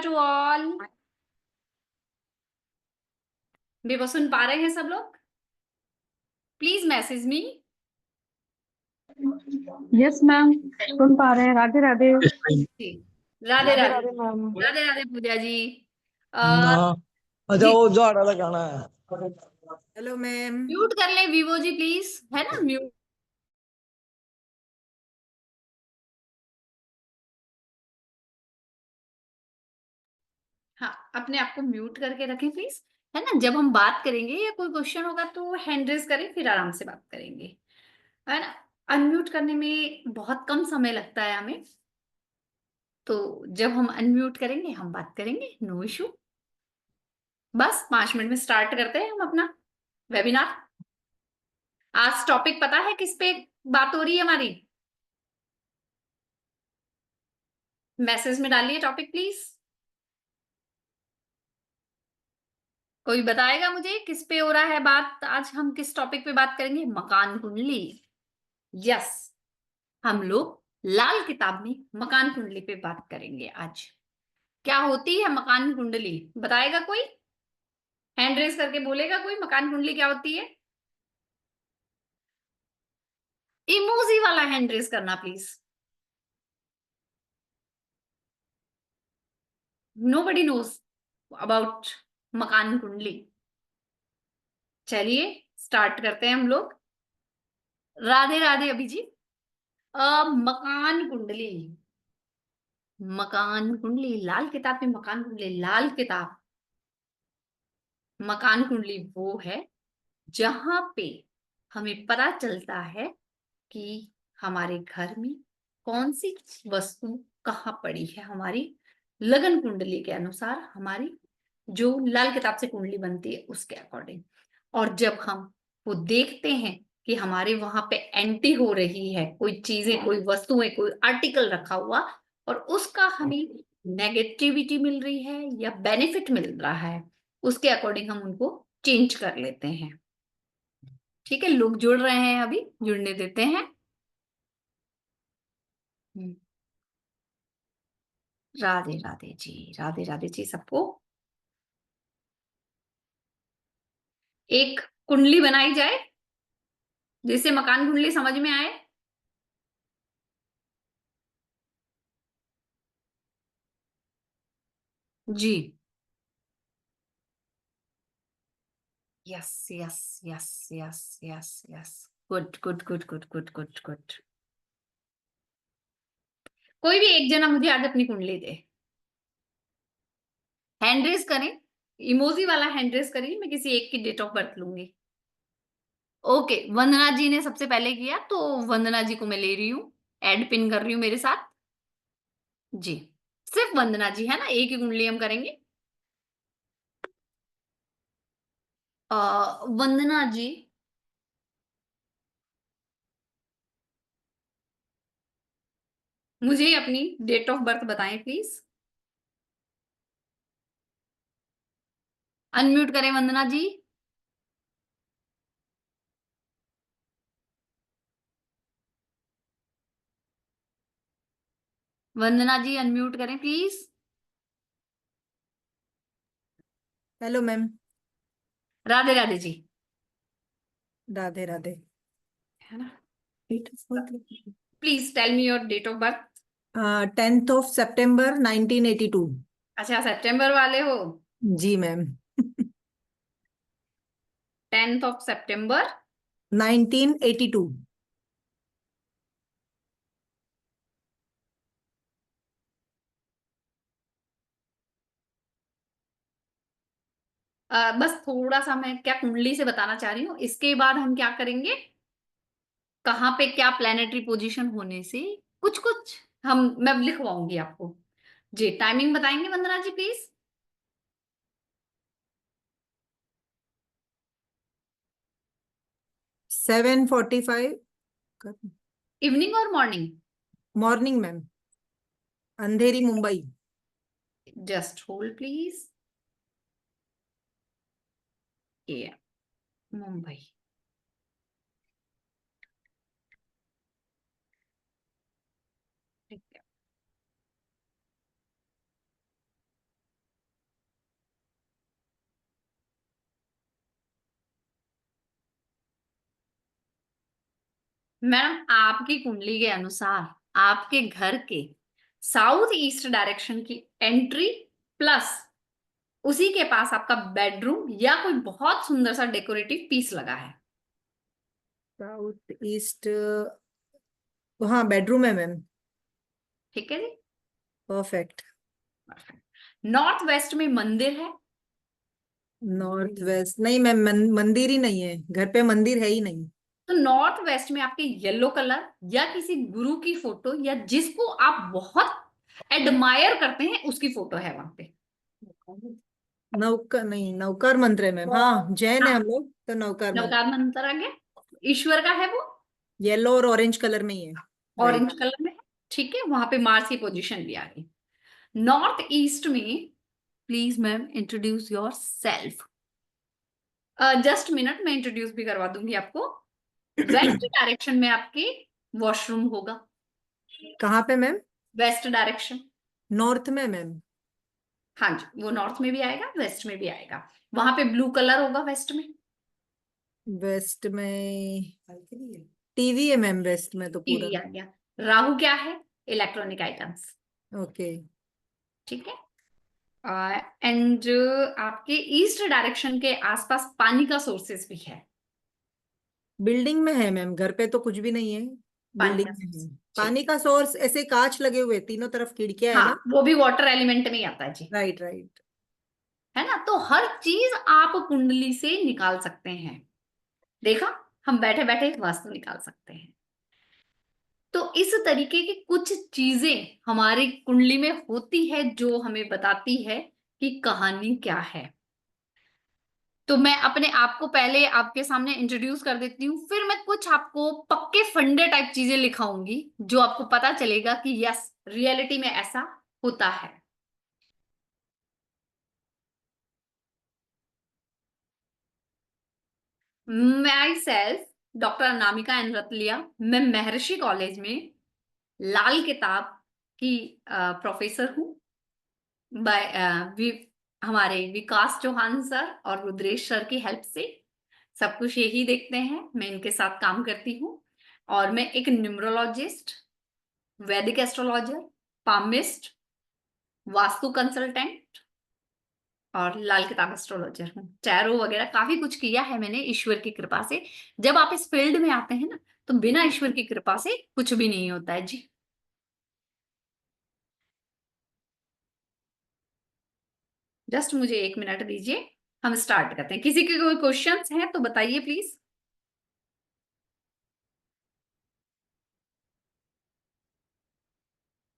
To all. मेरे सुन पा रहे हैं सब लोग? Please message me. Yes ma'am, सुन पा रहे हैं। राधे राधे। राधे राधे राधे। राधे मैम। राधे राधे पूजा जी। ना। अच्छा, जी वो जो आड़ा लगाना है। Hello ma'am. म्यूट कर ले विवो जी प्लीज, है ना म्यूट। हाँ, अपने आप को म्यूट करके रखें प्लीज, है ना। जब हम बात करेंगे या कोई क्वेश्चन होगा तो हैंड रेज करें, फिर आराम से बात करेंगे, है ना। अनम्यूट करने में बहुत कम समय लगता है हमें, तो जब हम अनम्यूट करेंगे हम बात करेंगे, नो इशू। बस 5 मिनट में स्टार्ट करते हैं हम अपना वेबिनार। आज टॉपिक पता है किस पे बात हो रही है हमारी? मैसेज में डालिए टॉपिक प्लीज। कोई बताएगा मुझे किस पे हो रहा है बात? आज हम किस टॉपिक पे बात करेंगे? मकान कुंडली। यस, हम लोग लाल किताब में मकान कुंडली पे बात करेंगे आज। क्या होती है मकान कुंडली, बताएगा कोई? हैंड रेज करके बोलेगा कोई, मकान कुंडली क्या होती है? इमोजी वाला हैंड रेज करना प्लीज। नोबडी नोज अबाउट मकान कुंडली। चलिए स्टार्ट करते हैं हम लोग। राधे राधे अभी जी। मकान कुंडली, मकान कुंडली लाल किताब में मकान कुंडली। लाल किताब मकान कुंडली वो है जहां पे हमें पता चलता है कि हमारे घर में कौन सी वस्तु कहाँ पड़ी है। हमारी लगन कुंडली के अनुसार, हमारी जो लाल किताब से कुंडली बनती है उसके अकॉर्डिंग। और जब हम वो देखते हैं कि हमारे वहां पे एंटी हो रही है कोई चीजें, कोई वस्तुएं, कोई आर्टिकल रखा हुआ, और उसका हमें नेगेटिविटी मिल रही है या बेनिफिट मिल रहा है, उसके अकॉर्डिंग हम उनको चेंज कर लेते हैं। ठीक है, लोग जुड़ रहे हैं, अभी जुड़ने देते हैं। राधे राधे जी, राधे राधे जी सबको। एक कुंडली बनाई जाए जिससे मकान कुंडली समझ में आए। जी yes yes yes yes yes yes, good good good good good good good. कोई भी एक जना मुझे आज अपनी कुंडली दे, हैंड रेज करें, इमोजी वाला हैंड रेज करिए। मैं किसी एक की डेट ऑफ बर्थ लूंगी। ओके, वंदना जी ने सबसे पहले किया, तो वंदना जी को मैं ले रही हूँ, एड पिन कर रही हूँ मेरे साथ। जी, सिर्फ वंदना जी, है ना, एक ही कुंडली हम करेंगे। वंदना जी, मुझे अपनी डेट ऑफ बर्थ बताएं प्लीज। अनम्यूट करें वंदना जी। वंदना जी अनम्यूट करें please. Hello ma'am. Radhe Radhe ji. Radhe Radhe. है ना, please tell me your date of birth. 10th of September 1982। अच्छा, सितंबर वाले हो? जी मैम। 10th of September। 1982। बस थोड़ा सा मैं क्या कुंडली से बताना चाह रही हूँ, इसके बाद हम क्या करेंगे, कहाँ पे क्या प्लेनेटरी पोजीशन होने से कुछ कुछ हम, मैं लिखवाऊंगी आपको। जी, टाइमिंग बताएंगे वंदना जी प्लीज। 7:45। इवनिंग और morning? Morning ma'am. Andheri Mumbai. Just hold please. ये मुंबई। ठीक है। मैडम आपकी कुंडली के अनुसार आपके घर के साउथ ईस्ट डायरेक्शन की एंट्री प्लस उसी के पास आपका बेडरूम या कोई बहुत सुंदर सा डेकोरेटिव पीस लगा है। साउथ ईस्ट, हाँ बेडरूम है मैम। ठीक है जी। परफेक्ट। नॉर्थ वेस्ट में मंदिर है। नॉर्थ वेस्ट नहीं मैम, मंदिर ही नहीं है, घर पे मंदिर है ही नहीं। तो नॉर्थ वेस्ट में आपके येलो कलर या किसी गुरु की फोटो या जिसको आप बहुत एडमायर करते हैं उसकी फोटो है वहां पे। नौकर नहीं, नौकर मंत्र है मैम। हाँ जैन है हाँ, हम लोग, तो नौकर मंत्र। नवकार मंत्र आ गया। ईश्वर का है वो येलो और ऑरेंज कलर में ही है। राइट। ऑरेंज कलर में है। ठीक है, वहां पे मार्स की पोजीशन भी आ गई। नॉर्थ ईस्ट में please ma'am introduce your self. Just minute, मैं इंट्रोड्यूस भी करवा दूंगी आपको। वेस्ट डायरेक्शन में आपके वॉशरूम होगा। कहाँ पे मैम? West direction. नॉर्थ में मैम। हाँ जी, वो नॉर्थ में भी आएगा वेस्ट में भी आएगा। वहां पे ब्लू कलर होगा वेस्ट में। वेस्ट में टीवी है मैम, वेस्ट में तो पूरा। टीवी आ गया। राहु क्या है? Electronic items. ओके। ठीक है। एंड आपके ईस्ट डायरेक्शन के आसपास पानी का सोर्सेस भी है। बिल्डिंग में है मैम, घर पे तो कुछ भी नहीं है। पानी बिल्डिंग का में है। सोर्स। ठीक। पानी का सोर्स ऐसे कांच लगे हुए, तीनों तरफ खिड़कियां है हाँ, ना। वो भी वाटर एलिमेंट में ही आता है जी। Right right. है ना, तो हर चीज आप कुंडली से निकाल सकते हैं। देखा, हम बैठे बैठे वास्तु निकाल सकते हैं। तो इस तरीके की कुछ चीजें हमारी कुंडली में होती है जो हमें बताती है कि कहानी क्या है। तो मैं अपने आप को पहले आपके सामने इंट्रोड्यूस कर देती हूँ, फिर मैं कुछ आपको पक्के फंडे टाइप चीजें लिखाऊंगी जो आपको पता चलेगा कि यस, रियलिटी में ऐसा होता है। Myself doctor Anamika N Ratliya, मैं महर्षि कॉलेज में लाल किताब की प्रोफेसर हूँ। बाय हमारे विकास चौहान सर और रुद्रेश सर की हेल्प से सब कुछ यही देखते हैं, मैं इनके साथ काम करती हूँ। और मैं एक न्यूमरोलॉजिस्ट, वैदिक एस्ट्रोलॉजर, पामिस्ट, वास्तु कंसल्टेंट और लाल किताब एस्ट्रोलॉजर हूँ। टैरो वगैरह काफी कुछ किया है मैंने ईश्वर की कृपा से। जब आप इस फील्ड में आते हैं ना, तो बिना ईश्वर की कृपा से कुछ भी नहीं होता है जी। जस्ट मुझे 1 मिनट दीजिए, हम स्टार्ट करते हैं। किसी के कोई क्वेश्चंस हैं तो बताइए प्लीज।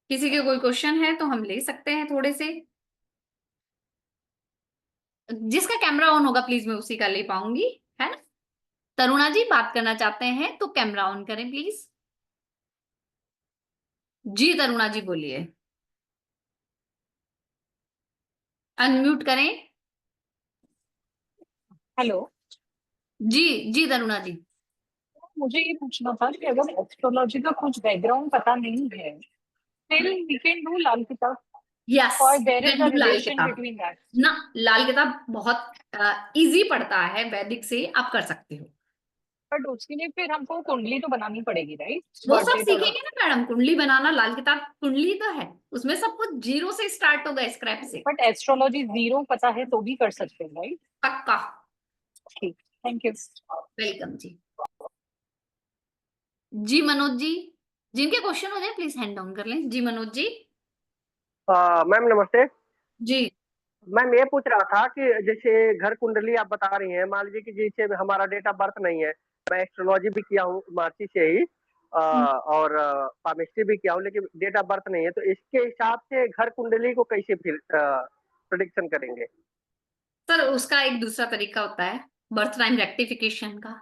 किसी के कोई क्वेश्चन है तो हम ले सकते हैं थोड़े से। जिसका कैमरा ऑन होगा प्लीज मैं उसी का ले पाऊंगी, है ना। तरुणा जी बात करना चाहते हैं तो कैमरा ऑन करें प्लीज। जी तरुणा जी बोलिए, अनम्यूट करें। हेलो। जी जी तरुणा जी। मुझे ये पूछना था कि अगर एस्ट्रोलॉजी का कुछ बैकग्राउंड पता नहीं है, still we can do लाल किताब, yes, or there is a Lal relation किताब between that? ना। लाल किताब बहुत इजी पड़ता है, वैदिक से आप कर सकते हो। बट उसके लिए फिर हमको कुंडली तो बनानी पड़ेगी, राइट? वो बर्थ सब डेट और सीखेंगे ना मैडम, कुंडली बनाना। लाल किताब कुंडली तो है, उसमें सब कुछ जीरो से स्टार्ट होगा, स्क्रैप से। बट एस्ट्रोलॉजी जीरो पता है तो भी कर सकते हैं, राइट? पक्का। ठीक, थैंक यू। वेलकम जी। जी मनोज जी, जिनके क्वेश्चन हो जाए प्लीज हैंड डाउन कर लें। जी मनोज जी। मैम नमस्ते। जी मैम ये पूछ रहा था कि जैसे घर कुंडली आप बता रही हैं, मान लीजिए कि जैसे हमारा डेट ऑफ बर्थ नहीं है, मैं एस्ट्रोलॉजी भी किया हूँ महर्षि से ही, और पामिस्ट्री भी किया हूँ, लेकिन डेट ऑफ बर्थ नहीं है, तो इसके हिसाब से घर कुंडली को कैसे फिर प्रिडिक्शन करेंगे? सर, उसका एक दूसरा तरीका होता है, बर्थ टाइम रेक्टिफिकेशन का।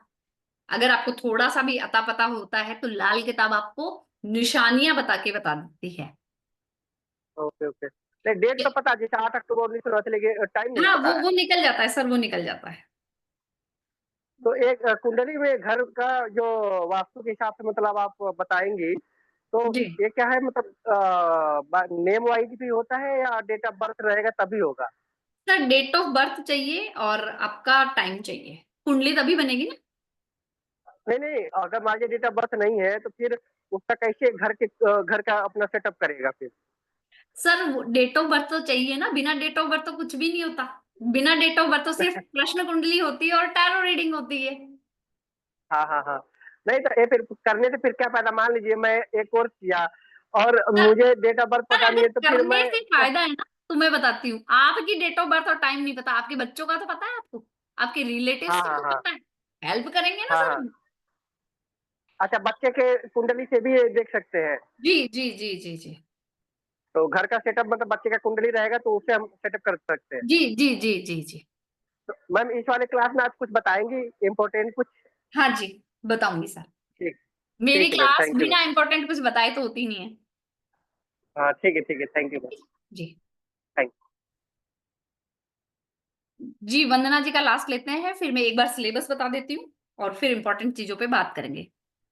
अगर आपको थोड़ा सा भी अता पता होता है तो लाल किताब आपको निशानियां बता के बता देती है। Okay okay. नहीं, डेट तो पता, जैसे 8 अक्टूबर 1989, लेकिन टाइम नहीं हाँ, पता है। वो निकल जाता है सर, वो निकल जाता है। तो एक कुंडली में घर का जो वास्तु के हिसाब से मतलब आप बताएंगी, तो जी ये क्या है, मतलब नेम वाइज भी होता है या डेट ऑफ बर्थ रहेगा तभी होगा? सर, डेट ऑफ बर्थ चाहिए और आपका टाइम चाहिए, कुंडली तभी बनेगी ना। नहीं नहीं, अगर मान लीजिए डेट ऑफ बर्थ नहीं है तो फिर उसका कैसे घर का अपना सेटअप करेगा फिर? सर डेट ऑफ बर्थ तो चाहिए ना, बिना डेट ऑफ बर्थ तो कुछ भी नहीं होता। बिना डेट ऑफ बर्थ तो सिर्फ प्रश्न कुंडली होती है और टैरो रीडिंग होती है। हाँ हाँ हाँ। नहीं तो ये फिर करने से फिर क्या फायदा? मान लीजिए मैं एक कोर्स किया और सर मुझे डेट ऑफ बर्थ सर पता नहीं अगर है तो फिर करने मैं से फायदा है ना, तो मैं बताती हूँ, आपकी डेट ऑफ बर्थ और टाइम नहीं पता, आपके बच्चों का तो पता है आपको, आपके रिलेटिव्स हाँ का हाँ तो हाँ पता है, हेल्प करेंगे ना हाँ सर हाँ। हम। अच्छा, बच्चे के कुंडली से भी ये देख सकते हैं? जी जी जी जी जी तो घर का सेटअप मतलब बच्चे का कुंडली रहेगा तो उससे हम सेटअप कर सकते हैं? जी जी जी जी जी। तो मैम इस वाले क्लास में आप कुछ बताएंगी इम्पोर्टेंट कुछ? हाँ जी, बताऊंगी सर। ठीक। मेरी ठीक है ma'am, class thank you ma'am. बिना इम्पोर्टेंट कुछ बताए तो होती नहीं है। हाँ ठीक है, थैंक यू मैम। जी थैंक। जी, वंदना जी का लास्ट लेते हैं, फिर मैं एक बार सिलेबस बता देती हूँ और फिर इंपॉर्टेंट चीजों पे बात करेंगे।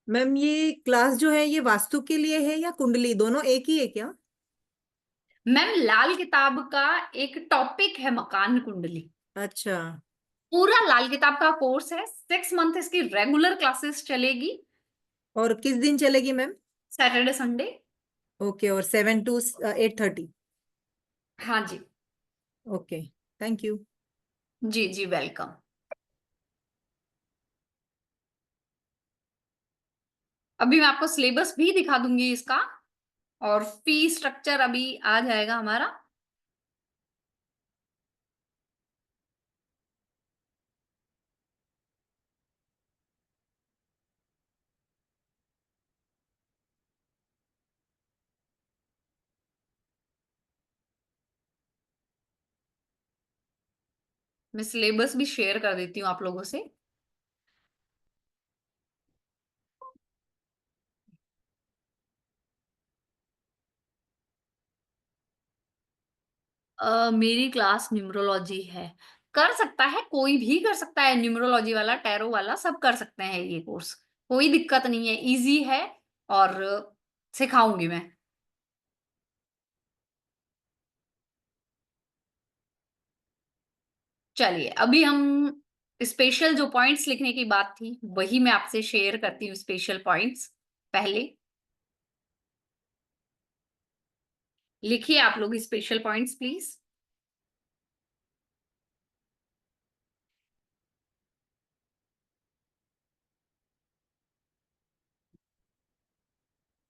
मैम ये क्लास जो है ये वास्तु के लिए है या कुंडली, दोनों एक ही है क्या? मैम लाल किताब का एक टॉपिक है मकान कुंडली। अच्छा। पूरा लाल किताब का कोर्स है, 6 मंथ इसकी रेगुलर क्लासेस चलेगी, और किस दिन चलेगी मैम? Saturday Sunday. ओके, और 7 to 8:30? हाँ जी। Okay, thank you. जी जी, वेलकम। अभी मैं आपको सिलेबस भी दिखा दूंगी इसका, और फी स्ट्रक्चर अभी आ जाएगा हमारा। मैं सिलेबस भी शेयर कर देती हूँ आप लोगों से। मेरी क्लास न्यूमरोलॉजी है, कर सकता है कोई भी कर सकता है, न्यूमरोलॉजी वाला टैरो वाला सब कर सकते हैं ये कोर्स, कोई दिक्कत नहीं है, इजी है और सिखाऊंगी मैं। चलिए अभी हम स्पेशल जो पॉइंट्स लिखने की बात थी वही मैं आपसे शेयर करती हूँ, स्पेशल पॉइंट्स। पहले लिखिए आप लोग special points please.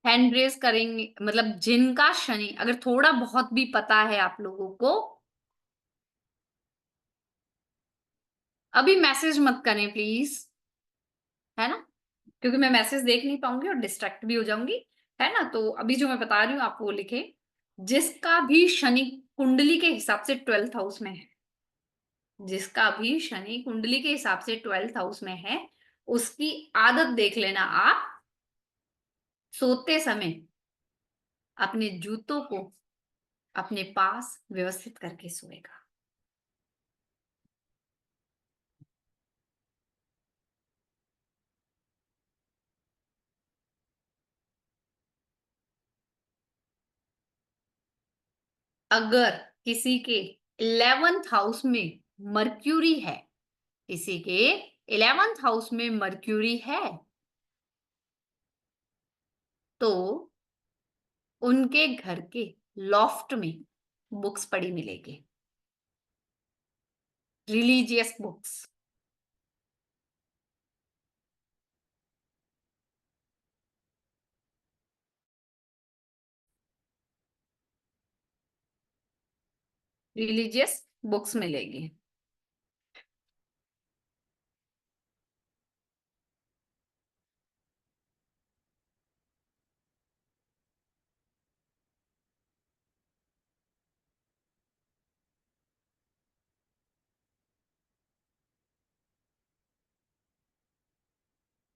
Hand raise करेंगे, मतलब जिनका शनि अगर थोड़ा बहुत भी पता है आप लोगों को, अभी मैसेज मत करें प्लीज, है ना, क्योंकि मैं मैसेज देख नहीं पाऊंगी और डिस्ट्रैक्ट भी हो जाऊंगी, है ना। तो अभी जो मैं बता रही हूँ आप वो लिखे, जिसका भी शनि कुंडली के हिसाब से 12th हाउस में है, जिसका भी शनि कुंडली के हिसाब से 12th हाउस में है, उसकी आदत देख लेना आप, सोते समय अपने जूतों को अपने पास व्यवस्थित करके सोएगा। अगर किसी के 11th हाउस में मर्क्यूरी है, किसी के 11th हाउस में मर्क्यूरी है, तो उनके घर के लॉफ्ट में बुक्स पड़ी मिलेगी, रिलीजियस बुक्स। रिलीजियस बुक्स मिलेगी।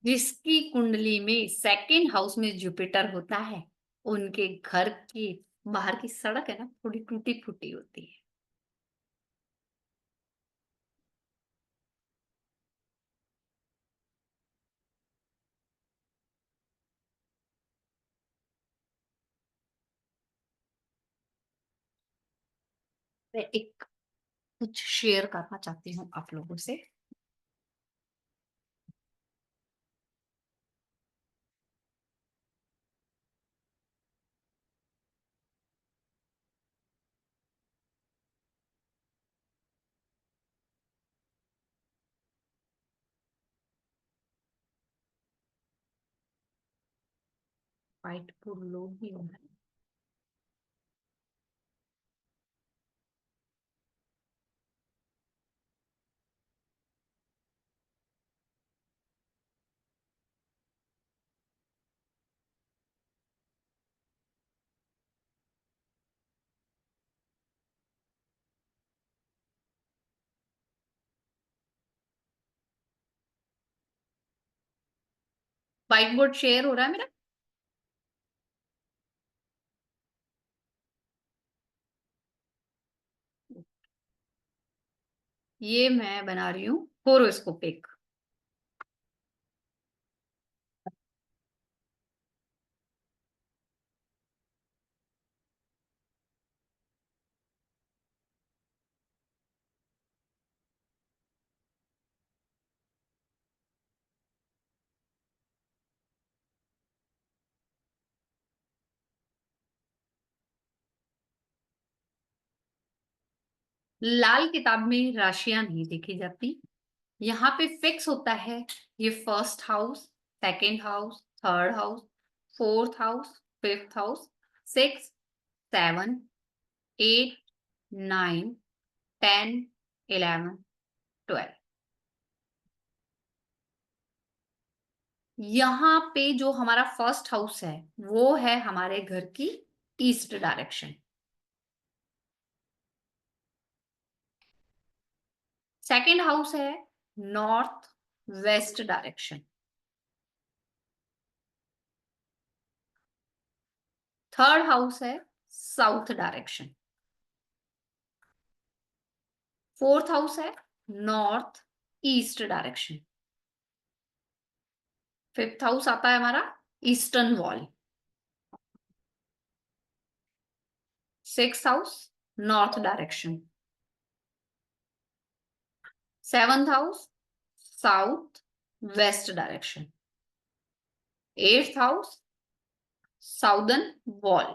जिसकी कुंडली में 2nd हाउस में जुपिटर होता है, उनके घर की बाहर की सड़क है ना थोड़ी टूटी फूटी होती है। मैं एक कुछ शेयर करना चाहती हूँ आप लोगों से। व्हाइट बोर्ड लोड भी हो रहा है। व्हाइट बोर्ड शेयर हो रहा है मेरा। ये मैं बना रही हूँ होरोस्कोपिक। लाल किताब में राशियां नहीं देखी जाती, यहाँ पे फिक्स होता है ये first house, second house, third house, fourth house, fifth house, 6, 7, 8, 9, 10, 11, 12। यहाँ पे जो हमारा फर्स्ट हाउस है वो है हमारे घर की ईस्ट डायरेक्शन। सेकेंड हाउस है north west direction. Third house है साउथ डायरेक्शन। फोर्थ हाउस है north east direction. Fifth house आता है हमारा eastern wall. Sixth house north direction. Seventh house south west direction. Eighth house southern wall.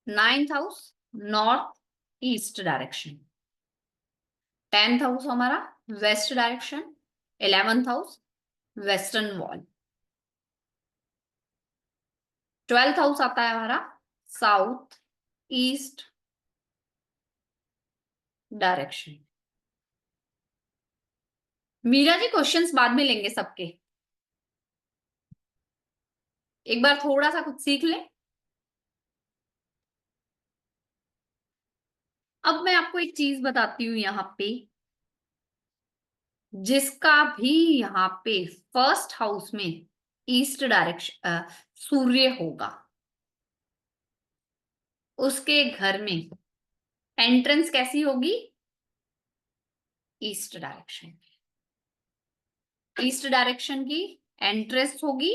Ninth house north east direction. 10th house हमारा west direction. 11th house western wall. 12th house आता है हमारा south east direction. Meera ji questions बाद में लेंगे सबके, एक बार थोड़ा सा कुछ सीख लें। अब मैं आपको एक चीज बताती हूँ, यहाँ पे जिसका भी यहाँ पे फर्स्ट हाउस में ईस्ट डायरेक्शन सूर्य होगा, उसके घर में एंट्रेंस कैसी होगी? East direction. ईस्ट डायरेक्शन की एंट्रेंस होगी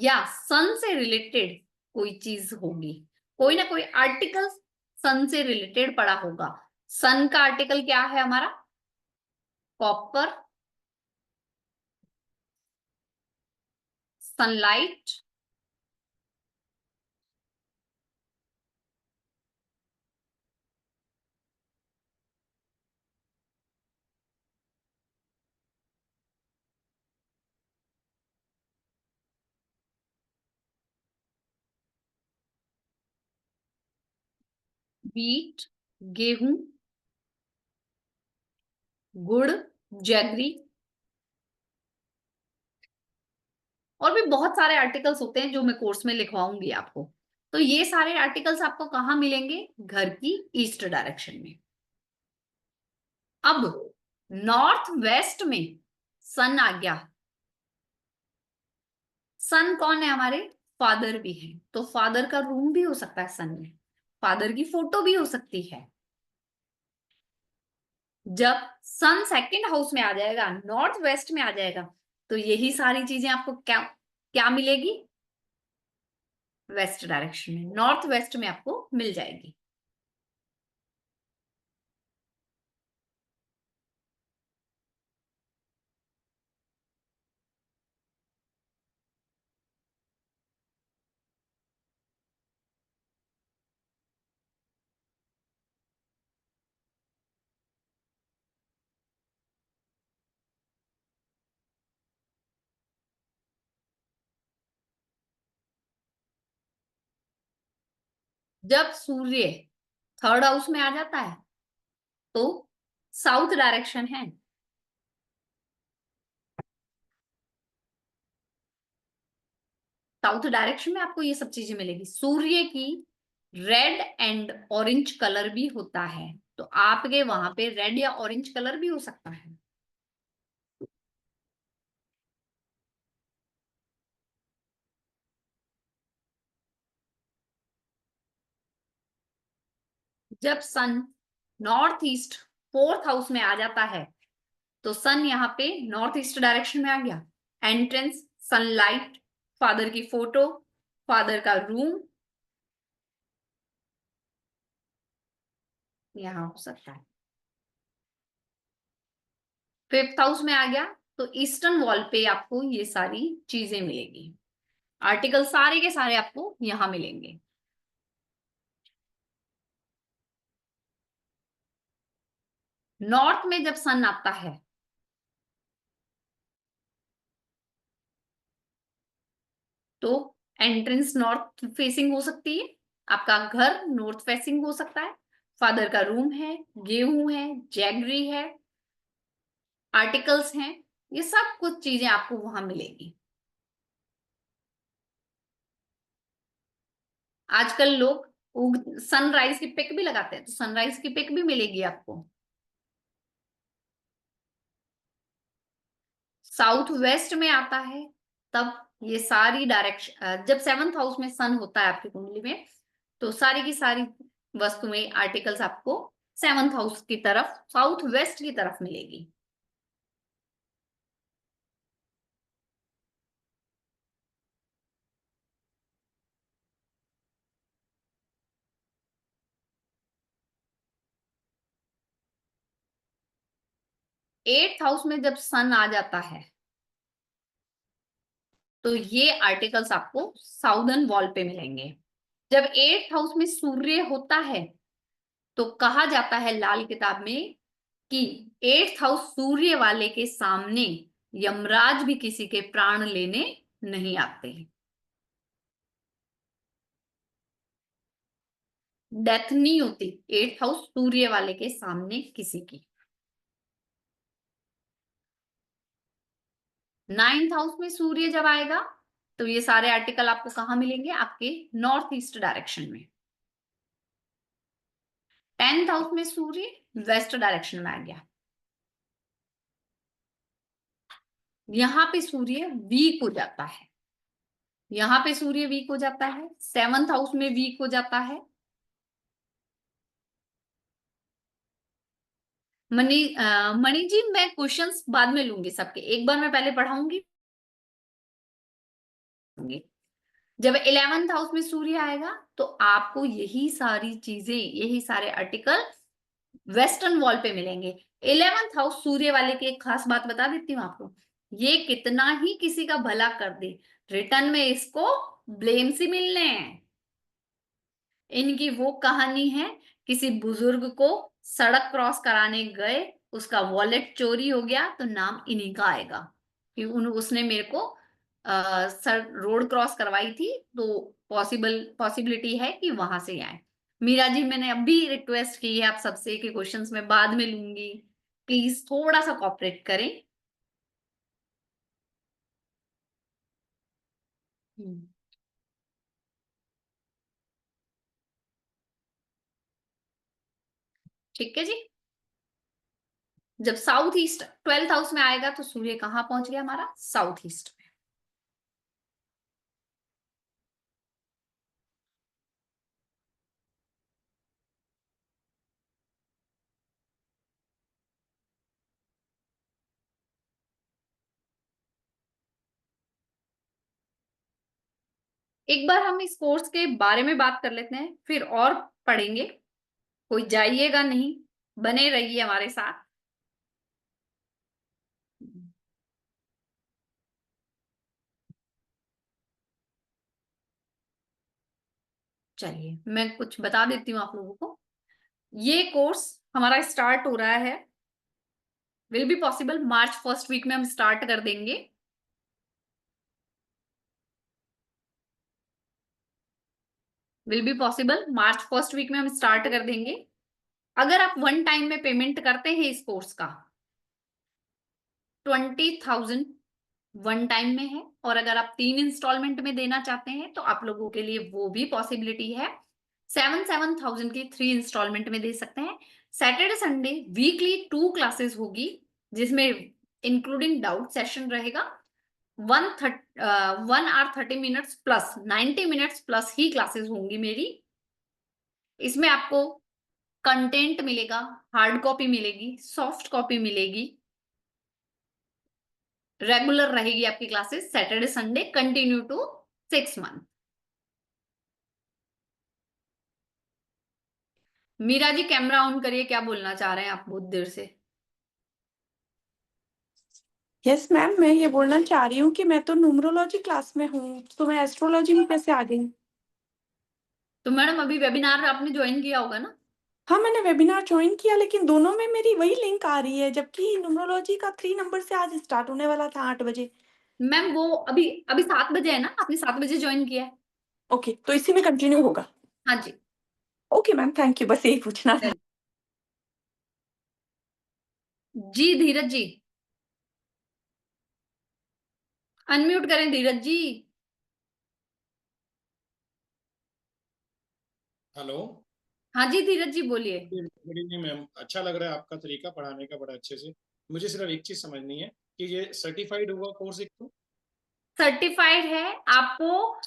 या सन से रिलेटेड कोई चीज होगी, कोई ना कोई आर्टिकल सन से रिलेटेड पड़ा होगा। सन का आर्टिकल क्या है हमारा? कॉपर, सनलाइट, व्हीट, गेहूं, गुड़, जैगरी, और भी बहुत सारे आर्टिकल्स होते हैं जो मैं कोर्स में लिखवाऊंगी आपको। तो ये सारे आर्टिकल्स आपको कहाँ मिलेंगे? घर की ईस्ट डायरेक्शन में। अब नॉर्थ वेस्ट में सन आ गया। सन कौन है? हमारे फादर भी है, तो फादर का रूम भी हो सकता है सन में, फादर की फोटो भी हो सकती है। जब सन सेकंड हाउस में आ जाएगा, नॉर्थ वेस्ट में आ जाएगा, तो यही सारी चीजें आपको क्या क्या मिलेगी? वेस्ट डायरेक्शन में, नॉर्थ वेस्ट में आपको मिल जाएगी। जब सूर्य थर्ड हाउस में आ जाता है तो साउथ डायरेक्शन है। साउथ डायरेक्शन में आपको ये सब चीजें मिलेगी। सूर्य की रेड एंड ऑरेंज कलर भी होता है, तो आपके वहां पे रेड या ऑरेंज कलर भी हो सकता है। जब सन नॉर्थ ईस्ट फोर्थ हाउस में आ जाता है तो सन यहाँ पे नॉर्थ ईस्ट डायरेक्शन में आ गया। एंट्रेंस, सनलाइट, फादर की फोटो, फादर का रूम यहाँ हो सकता है। फिफ्थ हाउस में आ गया तो ईस्टर्न वॉल पे आपको ये सारी चीजें मिलेगी। आर्टिकल सारे के सारे आपको यहां मिलेंगे। नॉर्थ में जब सन आता है तो एंट्रेंस नॉर्थ फेसिंग हो सकती है, आपका घर नॉर्थ फेसिंग हो सकता है, फादर का रूम है, गेहूं है, जैगरी है, आर्टिकल्स हैं, ये सब कुछ चीजें आपको वहां मिलेगी। आजकल लोग सनराइज की पिक भी लगाते हैं, तो सनराइज की पिक भी मिलेगी आपको। साउथ वेस्ट में आता है तब ये सारी डायरेक्शन, जब सेवंथ हाउस में सन होता है आपकी कुंडली में, तो सारी की सारी वस्तुएं, आर्टिकल्स आपको सेवंथ हाउस की तरफ, साउथ वेस्ट की तरफ मिलेगी। एट्थ हाउस में जब सन आ जाता है तो ये आर्टिकल्स आपको साउदर्न वॉल पे मिलेंगे। जब एट्थ हाउस में सूर्य होता है तो कहा जाता है लाल किताब में कि एट्थ हाउस सूर्य वाले के सामने यमराज भी किसी के प्राण लेने नहीं आते। डेथ नहीं होती एट्थ हाउस सूर्य वाले के सामने किसी की। नाइन्थ हाउस में सूर्य जब आएगा तो ये सारे आर्टिकल आपको कहाँ मिलेंगे, आपके नॉर्थ ईस्ट डायरेक्शन में। टेंथ हाउस में सूर्य वेस्ट डायरेक्शन में आ गया, यहां पे सूर्य वीक हो जाता है, यहां पे सूर्य वीक हो जाता है, सेवंथ हाउस में वीक हो जाता है। मणि जी, मैं क्वेश्चंस बाद में लूंगी सबके, एक बार मैं पहले पढ़ाऊंगी। जब 11th हाउस में सूर्य आएगा तो आपको यही सारी चीजें, यही सारे आर्टिकल वेस्टर्न वॉल पे मिलेंगे। 11th हाउस सूर्य वाले की एक खास बात बता देती हूँ आपको, ये कितना ही किसी का भला कर दे, रिटर्न में इसको ब्लेम से मिलने हैं। इनकी वो कहानी है, किसी बुजुर्ग को सड़क क्रॉस कराने गए, उसका वॉलेट चोरी हो गया तो नाम इन्हीं का आएगा कि उसने मेरे को रोड क्रॉस करवाई थी, तो पॉसिबिलिटी है कि वहां से आए। मीरा जी, मैंने अभी रिक्वेस्ट की है आप सबसे कि क्वेश्चंस मैं बाद में लूंगी, प्लीज थोड़ा सा कोऑपरेट करें। हम्म, ठीक है जी। जब साउथ ईस्ट 12th हाउस में आएगा तो सूर्य कहाँ पहुंच गया हमारा, साउथ ईस्ट। एक बार हम इस कोर्स के बारे में बात कर लेते हैं, फिर और पढ़ेंगे। कोई जाइएगा नहीं, बने रहिए हमारे साथ। चलिए मैं कुछ बता देती हूँ आप लोगों को। ये कोर्स हमारा स्टार्ट हो रहा है, will be possible March first week में हम स्टार्ट कर देंगे। Will be possible. March first week में हम स्टार्ट कर देंगे। अगर आप वन टाइम में पेमेंट करते हैं इस कोर्स का 20,000 वन टाइम में है, और अगर आप 3 इंस्टॉलमेंट में देना चाहते हैं तो आप लोगों के लिए वो भी पॉसिबिलिटी है। 7,000 की 3 इंस्टॉलमेंट में दे सकते हैं। सैटरडे संडे वीकली 2 क्लासेस होगी, जिसमें इंक्लूडिंग डाउट सेशन रहेगा। 1 hour 30 minutes plus 90 minutes plus ही क्लासेस होंगी मेरी। इसमें आपको कंटेंट मिलेगा, हार्ड कॉपी मिलेगी, सॉफ्ट कॉपी मिलेगी। रेगुलर रहेगी आपकी classes Saturday Sunday continue to 6 month. Meera ji camera on करिए, क्या बोलना चाह रहे हैं आप बहुत देर से? यस मैम, मैं ये बोलना चाह रही हूँ कि मैं तो न्यूमरोलॉजी क्लास में हूँ, तो मैं एस्ट्रोलॉजी में कैसे आ गई? तो मैडम अभी वेबिनार आपने ज्वाइन किया होगा ना? हाँ, मैंने वेबिनार ज्वाइन किया, लेकिन दोनों में मेरी वही लिंक आ रही है, जबकि न्यूमरोलॉजी का 3 नंबर से आज स्टार्ट होने वाला था 8 बजे। मैम वो अभी अभी 7 बजे है ना, आपने 7 बजे ज्वाइन किया है। ओके, तो इसी में कंटिन्यू होगा। हाँ जी। ओके मैम, थैंक यू, बस यही पूछना था। जी धीरज जी अनम्यूट करें धीरज जी। हेलो। हाँ जी धीरज जी बोलिए। गुड इवनिंग मैम, अच्छा लग रहा है आपका तरीका पढ़ाने का बड़ा अच्छे से। मुझे सिर्फ एक चीज समझनी है कि ये सर्टिफाइड हुआ कोर्स एक तो? सर्टिफाइड है, आपको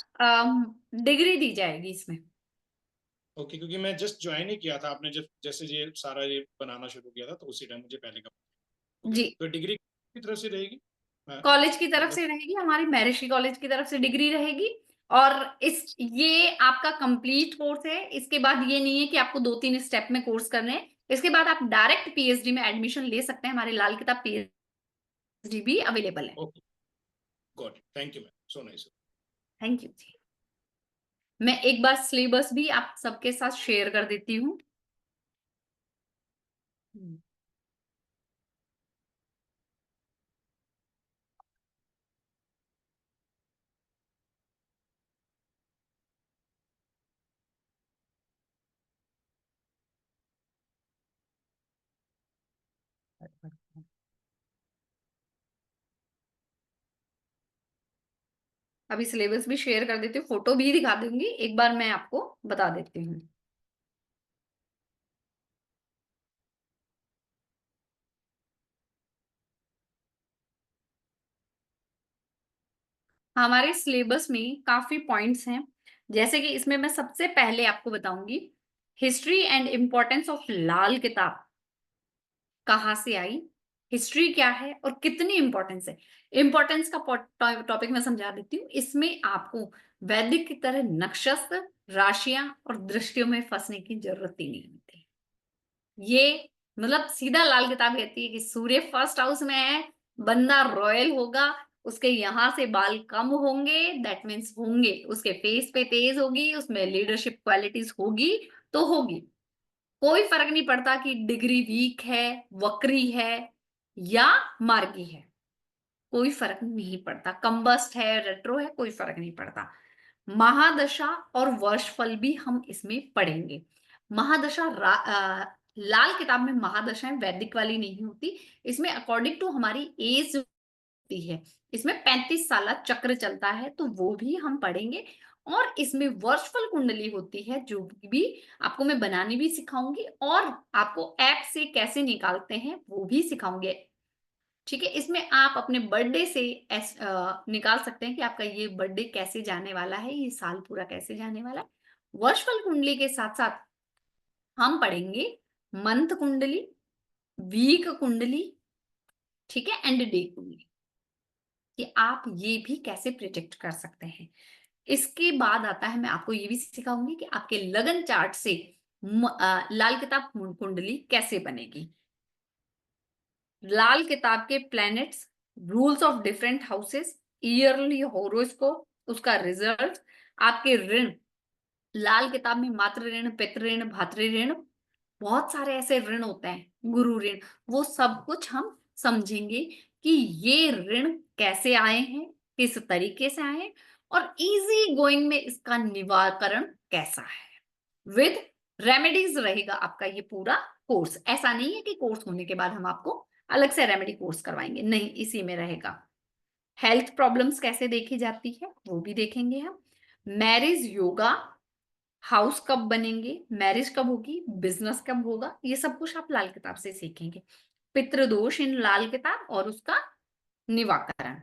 डिग्री दी जाएगी इसमें। ओके, क्योंकि मैं जस्ट ज्वाइन ही किया था, आपने जब जैसे ये सारा ये बनाना शुरू किया था तो उसी टाइम मुझे पहले का। जी तो डिग्री की तरफ से रहेगी? कॉलेज की तरफ मतलब से रहेगी, हमारी महर्षि कॉलेज की तरफ से डिग्री रहेगी। और ये आपका कंप्लीट कोर्स है। इसके बाद ये नहीं है कि आपको 2-3 स्टेप में कोर्स करने हैं। इसके बाद आप डायरेक्ट पीएचडी में एडमिशन ले सकते हैं। हमारे लाल किताब पीएचडी भी अवेलेबल है। Okay, got it, thank you ma'am, so nice. Thank you जी। मैं एक बार सिलेबस भी आप सबके साथ शेयर कर देती हूँ। अभी सिलेबस भी शेयर कर देती हूँ, फोटो भी दिखा दूंगी, एक बार मैं आपको बता देती हूँ। हमारे सिलेबस में काफी पॉइंट्स हैं। जैसे कि इसमें मैं सबसे पहले आपको बताऊंगी हिस्ट्री एंड इम्पोर्टेंस ऑफ लाल किताब कहाँ से आई, हिस्ट्री क्या है और कितनी इंपॉर्टेंस है। इंपॉर्टेंस का टॉपिक मैं समझा देती हूँ। इसमें आपको वैदिक की तरह नक्षत्र, राशियां और दृष्टियों में फंसने की जरूरत ही नहीं होती। ये मतलब सीधा लाल किताब कहती है कि सूर्य फर्स्ट हाउस में है, बंदा रॉयल होगा, उसके यहां से बाल कम होंगे, दैट मीन्स होंगे, उसके फेस पे तेज होगी, उसमें लीडरशिप क्वालिटीज होगी तो होगी। कोई फर्क नहीं पड़ता कि डिग्री वीक है, वक्री है या मार्गी है, कोई फर्क नहीं पड़ता। कंबस्ट है, रेट्रो है, कोई फर्क नहीं पड़ता। महादशा और वर्षफल भी हम इसमें पढ़ेंगे। महादशा लाल किताब में महादशाएं वैदिक वाली नहीं होती, इसमें अकॉर्डिंग टू हमारी एज होती है। इसमें 35 साल चक्र चलता है, तो वो भी हम पढ़ेंगे। और इसमें वर्षफल कुंडली होती है, जो भी आपको मैं बनानी भी सिखाऊंगी, और आपको ऐप से कैसे निकालते हैं वो भी सिखाऊंगे। ठीक है, इसमें आप अपने बर्थडे से निकाल सकते हैं कि आपका ये बर्थडे कैसे जाने वाला है, ये साल पूरा कैसे जाने वाला है। वर्षफल कुंडली के साथ साथ हम पढ़ेंगे मंथ कुंडली, वीक कुंडली, ठीक है, एंड डे कुंडली, कि आप ये भी कैसे प्रिडिक्ट कर सकते हैं। इसके बाद आता है, मैं आपको ये भी सिखाऊंगी कि आपके लगन चार्ट से लाल किताब कुंडली कैसे बनेगी। लाल किताब के planets, rules of different houses, yearly horoscope, उसका रिजल्ट, आपके ऋण, लाल किताब में मातृ ऋण, पितृ ऋण, भातृ ऋण, बहुत सारे ऐसे ऋण होते हैं, गुरु ऋण, वो सब कुछ हम समझेंगे कि ये ऋण कैसे आए हैं, किस तरीके से आए हैं, और इजी गोइंग में इसका निवारण कैसा है। विद रेमेडीज रहेगा आपका ये पूरा कोर्स। ऐसा नहीं है कि कोर्स होने के बाद हम आपको अलग से रेमेडी कोर्स करवाएंगे, नहीं, इसी में रहेगा। हेल्थ प्रॉब्लम्स कैसे देखी जाती है वो भी देखेंगे हम। मैरिज योगा, हाउस कब बनेंगे, मैरिज कब होगी, बिजनेस कब होगा, ये सब कुछ आप लाल किताब से सीखेंगे। पितृदोष इन लाल किताब और उसका निवारण।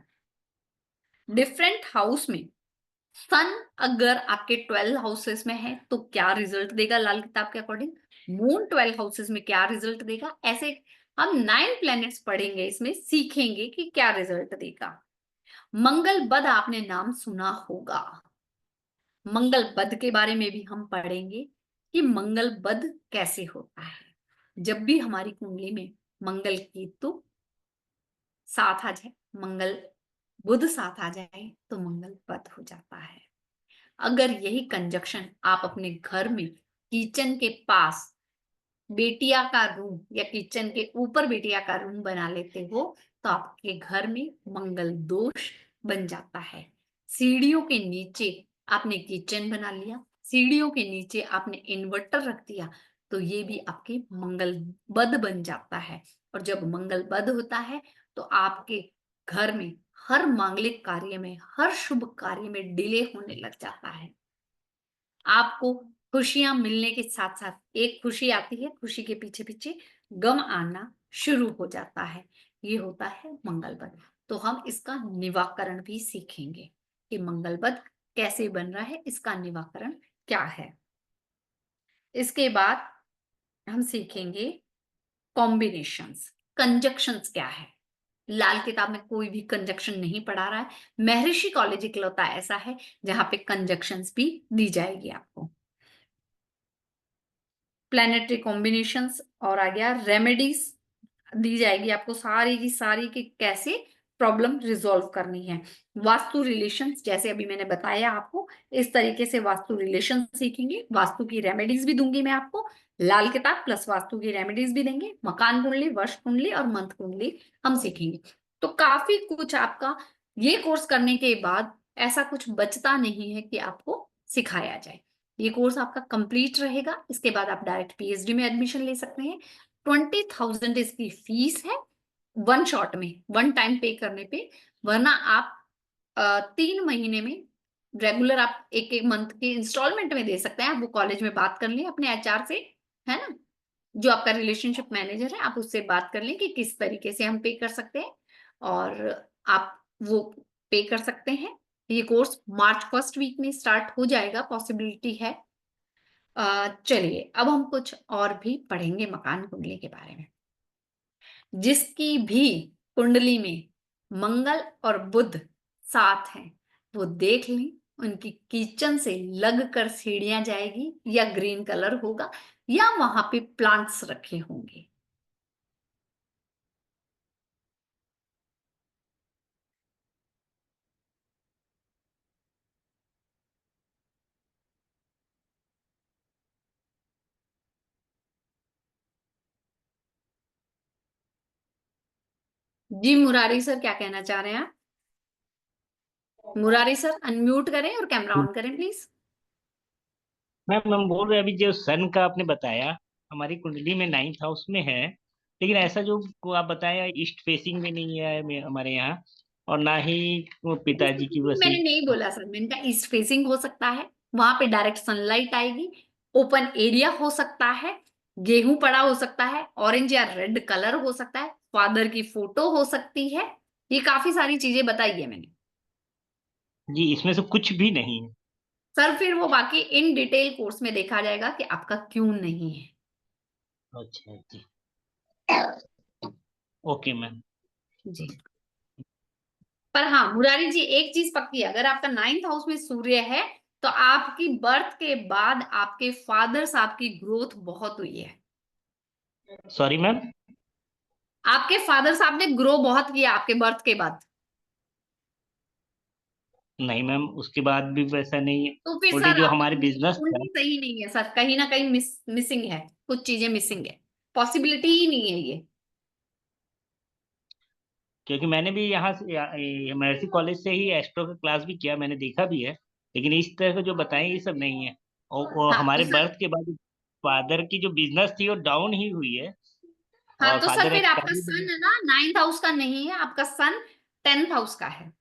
डिफरेंट हाउस में सन अगर आपके 12 हाउसेस में है तो क्या रिजल्ट देगा लाल किताब के अकॉर्डिंग, मून 12 हाउसेस में क्या रिजल्ट देगा, ऐसे हम 9 प्लैनेट्स पढ़ेंगे, इसमें सीखेंगे कि क्या रिजल्ट देगा। मंगल बद आपने नाम सुना होगा, मंगल बद के बारे में भी हम पढ़ेंगे कि मंगल बद कैसे होता है। जब भी हमारी कुंडली में मंगल केतु साथ आ जाए, मंगल बुध साथ आ जाए तो मंगल बद हो जाता है। अगर यही कंजक्शन आप अपने घर में किचन के पास बेटिया का रूम या किचन के ऊपर बेटिया का रूम बना लेते हो तो आपके घर में मंगल दोष बन जाता है। सीढ़ियों के नीचे आपने किचन बना लिया, सीढ़ियों के नीचे आपने इन्वर्टर रख दिया तो ये भी आपके मंगल बद बन जाता है। और जब मंगल बद होता है तो आपके घर में हर मांगलिक कार्य में, हर शुभ कार्य में डिले होने लग जाता है। आपको खुशियां मिलने के साथ साथ एक खुशी आती है, खुशी के पीछे पीछे गम आना शुरू हो जाता है। ये होता है मंगल बद। तो हम इसका निवारण भी सीखेंगे कि मंगल बद कैसे बन रहा है, इसका निवारण क्या है। इसके बाद हम सीखेंगे कॉम्बिनेशंस, कंजक्शंस क्या है। लाल किताब में कोई भी कंजक्शन नहीं पढ़ा रहा है, महर्षि कॉलेज इकलौता ऐसा है जहां पे कंजक्शंस भी दी जाएगी आपको। प्लैनेटरी कॉम्बिनेशंस और आ गया रेमेडीज दी जाएगी आपको सारी की सारी कि कैसे प्रॉब्लम रिजॉल्व करनी है। वास्तु रिलेशंस जैसे अभी मैंने बताया आपको, इस तरीके से वास्तु रिलेशन सीखेंगे। वास्तु की रेमेडीज भी दूंगी मैं आपको, लाल किताब प्लस वास्तु की रेमेडीज भी देंगे। मकान कुंडली, वर्ष कुंडली और मंत्र कुंडली हम सीखेंगे। तो काफी कुछ आपका ये कोर्स करने के बाद ऐसा कुछ बचता नहीं है कि आपको सिखाया जाए। ये कोर्स आपका कंप्लीट रहेगा, इसके बाद आप डायरेक्ट पीएचडी में एडमिशन ले सकते हैं। 20,000 इसकी फीस है, वन शॉट में, वन टाइम पे करने पे। वरना आप 3 महीने में रेगुलर आप एक एक मंथ के इंस्टॉलमेंट में दे सकते हैं। आप वो कॉलेज में बात कर लें अपने एचआर से, है ना, जो आपका रिलेशनशिप मैनेजर है, आप उससे बात कर लें कि किस तरीके से हम पे कर सकते हैं और आप वो पे कर सकते हैं। ये कोर्स मार्च फर्स्ट वीक में स्टार्ट हो जाएगा, पॉसिबिलिटी है। चलिए अब हम कुछ और भी पढ़ेंगे मकान कुंडली के बारे में। जिसकी भी कुंडली में मंगल और बुध साथ हैं वो देख लें, उनकी किचन से लग कर सीढ़ियां जाएगी या ग्रीन कलर होगा या वहां पे प्लांट्स रखे होंगे। जी मुरारी सर क्या कहना चाह रहे हैं आप? मुरारी सर अनम्यूट करें और कैमरा ऑन करें प्लीज। मैम हम बोल रहे हैं अभी जो सन का आपने बताया हमारी कुंडली में 9th हाउस में है, लेकिन ऐसा जो को आप बताया ईस्ट फेसिंग में नहीं है हमारे यहाँ, और ना ही वो पिताजी की वैसे। मैंने नहीं बोला सर, मैंने कहा ईस्ट फेसिंग हो सकता है, वहां पे डायरेक्ट सनलाइट आएगी, ओपन एरिया हो सकता है, गेहूं पड़ा हो सकता है, ऑरेंज या रेड कलर हो सकता है, फादर की फोटो हो सकती है। ये काफी सारी चीजें बताई है मैंने जी, इसमें से कुछ भी नहीं है। सर। फिर वो बाकी इन डिटेल कोर्स में देखा जाएगा कि आपका क्यों नहीं है। अच्छा जी, ओके मैम। जी पर हाँ मुरारी जी एक चीज पक्की है, अगर आपका 9th हाउस में सूर्य है तो आपकी बर्थ के बाद आपके फादर साहब की ग्रोथ बहुत हुई है। Sorry ma'am. आपके फादर साहब ने ग्रो बहुत किया आपके बर्थ के बाद। नहीं मैम, उसके बाद भी वैसा नहीं है। तो फिर ओनली सर जो आपकी हमारे बिजनेस था। कुंडली सही नहीं है सर, कहीं ना कहीं मिसिंग है, कुछ चीजें मिसिंग है, पॉसिबिलिटी ही नहीं है ये। क्योंकि मैंने भी यहाँ से महर्षि कॉलेज से ही एस्ट्रो का क्लास भी किया, मैंने देखा भी है, लेकिन इस तरह का जो बताएं ये सब नहीं है। और हाँ तो हमारे सर बर्थ के बाद फादर की जो बिजनेस थी वो डाउन ही हुई है। हाँ और तो सर फादर फिर आपका एक्सपायरी सन है ना 9th हाउस का नहीं है, आपका सन 10th हाउस का है।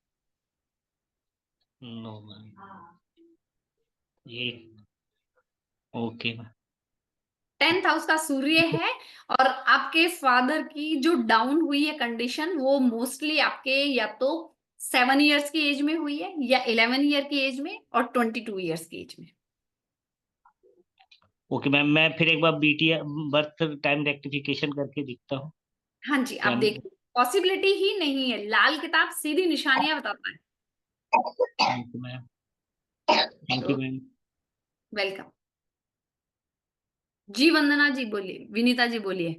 नो मैम, ये ओके मैम। 10th हाउस का सूर्य है, और आपके फादर की जो डाउन हुई है कंडीशन, वो मोस्टली आपके या तो 7 इयर्स की एज में हुई है, या 11 ईयर की एज में, और 22 इयर्स की एज में। ओके मैम, मैं फिर एक बार बीटी बर्थ टाइम रेक्टिफिकेशन करके देखता हूँ हाँ जी, क्या। आप देखिए, पॉसिबिलिटी ही नहीं है, लाल किताब सीधी निशानियां बताता है। थैंक यू मैम, थैंक तो यू मैम। वेलकम। जी वंदना जी बोलिए, विनीता जी बोलिए।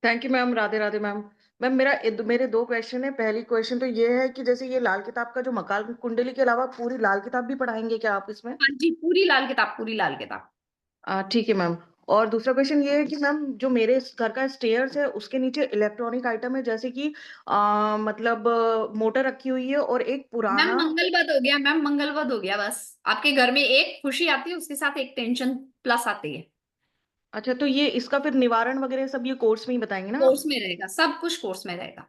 Thank you ma'am, Radhe Radhe ma'am. Ma'am मेरे 2 क्वेश्चन है। पहली क्वेश्चन तो ये है कि जैसे ये लाल किताब का जो मकाल कुंडली के अलावा पूरी लाल किताब भी पढ़ाएंगे क्या आप इसमें? हाँ जी, पूरी लाल किताब, पूरी लाल किताब। ठीक है मैम। और दूसरा क्वेश्चन ये है कि मैम जो मेरे इस घर का स्टेयर्स है उसके नीचे इलेक्ट्रॉनिक आइटम है, जैसे कि मतलब मोटर रखी हुई है और एक मैम पुराना। मंगलवत हो गया, मैम मंगलवत हो गया, बस आपके घर में एक खुशी आती है, उसके साथ एक टेंशन प्लस आती है। अच्छा, तो ये इसका फिर निवारण वगैरह सब ये कोर्स में ही बताएंगे ना आप? कोर्स में रहेगा, सब कुछ कोर्स में रहेगा।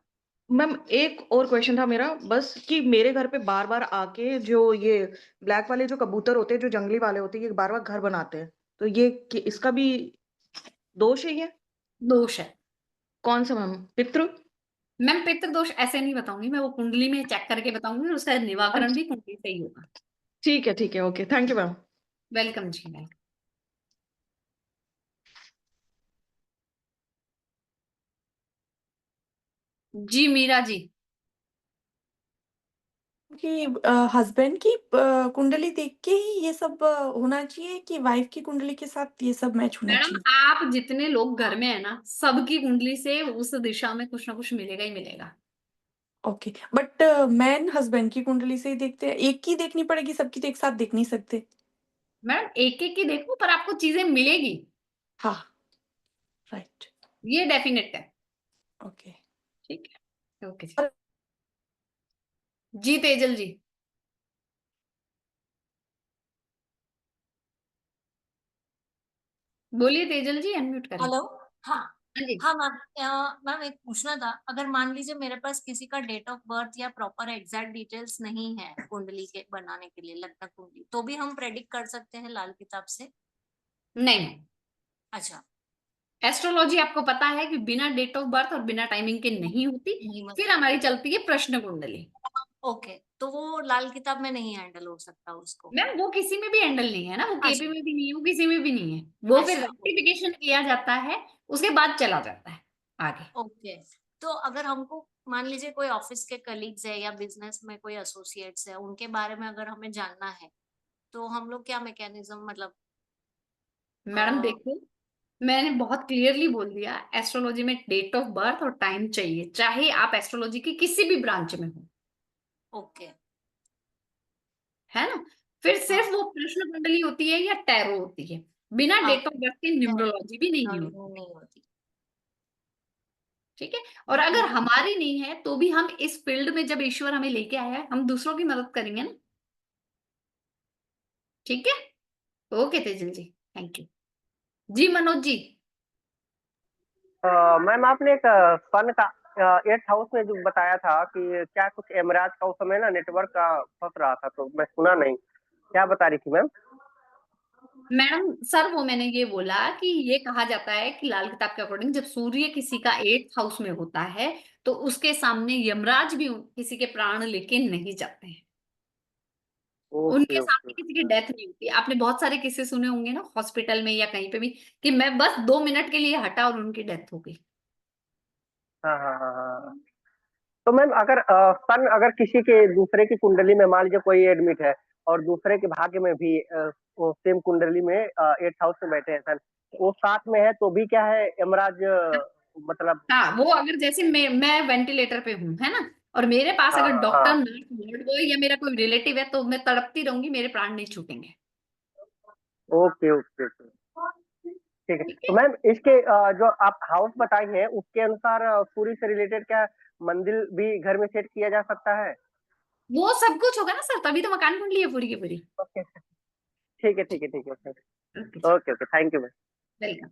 मैम एक और क्वेश्चन था मेरा बस, कि मेरे घर पे बार बार आके जो ये ब्लैक वाले जो कबूतर होते हैं, जो जंगली वाले होते हैं, ये बार बार घर बनाते हैं, तो ये इसका भी दोष है ये? दोष है कौन सा मैम, पितृ? मैम, पितृ दोष ऐसे नहीं बताऊंगी मैं, वो कुंडली में चेक करके बताऊंगी, और उसका निवारण अच्छा, भी कुंडली से ही होगा। ठीक है, okay, thank you ma'am. Welcome जी, वेलकम। जी मीरा जी। कि हस्बैंड की कुंडली देख के ही ये सब होना चाहिए, कि वाइफ की कुंडली के साथ ये सब मैच होना मैडम चाहिए? आप जितने लोग घर में है ना, सबकी कुंडली से उस दिशा में कुछ ना कुछ मिलेगा ही मिलेगा। ओके, बट मैन हस्बैंड की कुंडली से ही देखते हैं, एक की देखनी पड़ेगी, सबकी तो एक साथ देख नहीं सकते। मैडम एक एक की देखो, पर आपको चीजें मिलेगी, हाँ, राइट। ये डेफिनेट है। ओके। ठीक है, ओके जी। जी तेजल जी। बोलिए तेजल जी, अनम्यूट करें। हेलो। हाँ। हाँ जी। हाँ मैम, मैम एक पूछना था, अगर मान लीजिए मेरे पास किसी का डेट ऑफ बर्थ या प्रॉपर एग्जैक्ट डिटेल्स नहीं है कुंडली के बनाने के लिए, लगता कुंडली, तो भी हम प्रेडिक्ट कर सकते हैं लाल किताब से? नहीं, अच्छा। एस्ट्रोलॉजी आपको पता है कि बिना डेट ऑफ बर्थ और बिना टाइमिंग के नहीं होती। नहीं मत। फिर हमारी चलती है प्रश्न कुंडली। ओके, तो वो लाल किताब में नहीं हैंडल हो सकता उसको? मैम वो किसी में भी हैंडल नहीं है ना, वो केपी अच्छा। में भी नहीं है, वो किसी में भी नहीं है, वो फिर अच्छा। रेक्टिफिकेशन किया जाता है, उसके बाद चला जाता है आगे। ओके, तो अगर हमको मान लीजिए कोई ऑफिस के कलीग्स है या बिजनेस में कोई एसोसिएट्स है, उनके बारे में अगर हमें जानना है, तो हम लोग क्या मैकेनिज्म, मतलब मैडम देखो, मैंने बहुत क्लियरली बोल दिया, एस्ट्रोलॉजी में डेट ऑफ बर्थ और टाइम चाहिए, चाहे आप एस्ट्रोलॉजी की किसी भी ब्रांच में हो, ओके। है ना। फिर हाँ। सिर्फ वो प्रश्न कुंडली होती है या टैरो होती है, बिना हाँ, डेट ऑफ बर्थ के न्यूमरोलॉजी भी नहीं होती। नहीं होती। ठीक है, और अगर हमारी नहीं है तो भी हम इस फील्ड में जब ईश्वर हमें लेके आया है, हम दूसरों की मदद करेंगे ना। ठीक है, okay Tejal ji, thank you. जी मनोज जी। मैम आपने एक सन का 8th हाउस में जो बताया था कि क्या कुछ एमराज का उस समय ना नेटवर्क का फंस रहा था, तो मैं सुना नहीं, क्या बता रही थी मैम? मैडम सर वो मैंने ये बोला कि ये कहा जाता है कि लाल किताब के अकॉर्डिंग जब सूर्य किसी का 8th हाउस में होता है, तो उसके सामने यमराज भी किसी के प्राण लेके नहीं जाते हैं, ओके उनके ओके सामने किसी की ओके। डेथ नहीं होती। आपने बहुत सारे किस्से सुने होंगे ना हॉस्पिटल में या कहीं पे भी, कि मैं बस 2 मिनट के लिए हटा और उनकी डेथ हो गई। हाँ हाँ हाँ हाँ। तो मैम अगर सन अगर किसी के दूसरे की कुंडली में मान लीजिए कोई एडमिट है और दूसरे के भाग्य में भी वो सेम कुंडली में 8th हाउस में बैठे हैं सन, वो साथ में है तो भी क्या है यमराज मतलब? हाँ, वो अगर जैसे मैं वेंटिलेटर पे हूँ, है ना, और मेरे पास हाँ अगर डॉक्टर, हाँ। नर्स, वार्ड बॉय या मेरा कोई रिलेटिव है, तो मैं तड़पती रहूंगी, मेरे प्राण नहीं छूटेंगे। ओके ओके ओके, ठीक है। ठीक तो है। मैम इसके जो आप हाउस बताई हैं उसके अनुसार सूर्य से रिलेटेड क्या मंदिर भी घर में सेट किया जा सकता है? वो सब कुछ होगा ना सर, तभी तो मकान कुंडली है पूरी की पूरी। ओके, ठीक है ठीक है ठीक है सर। ओके जी, okay okay, thank you ma'am. Welcome.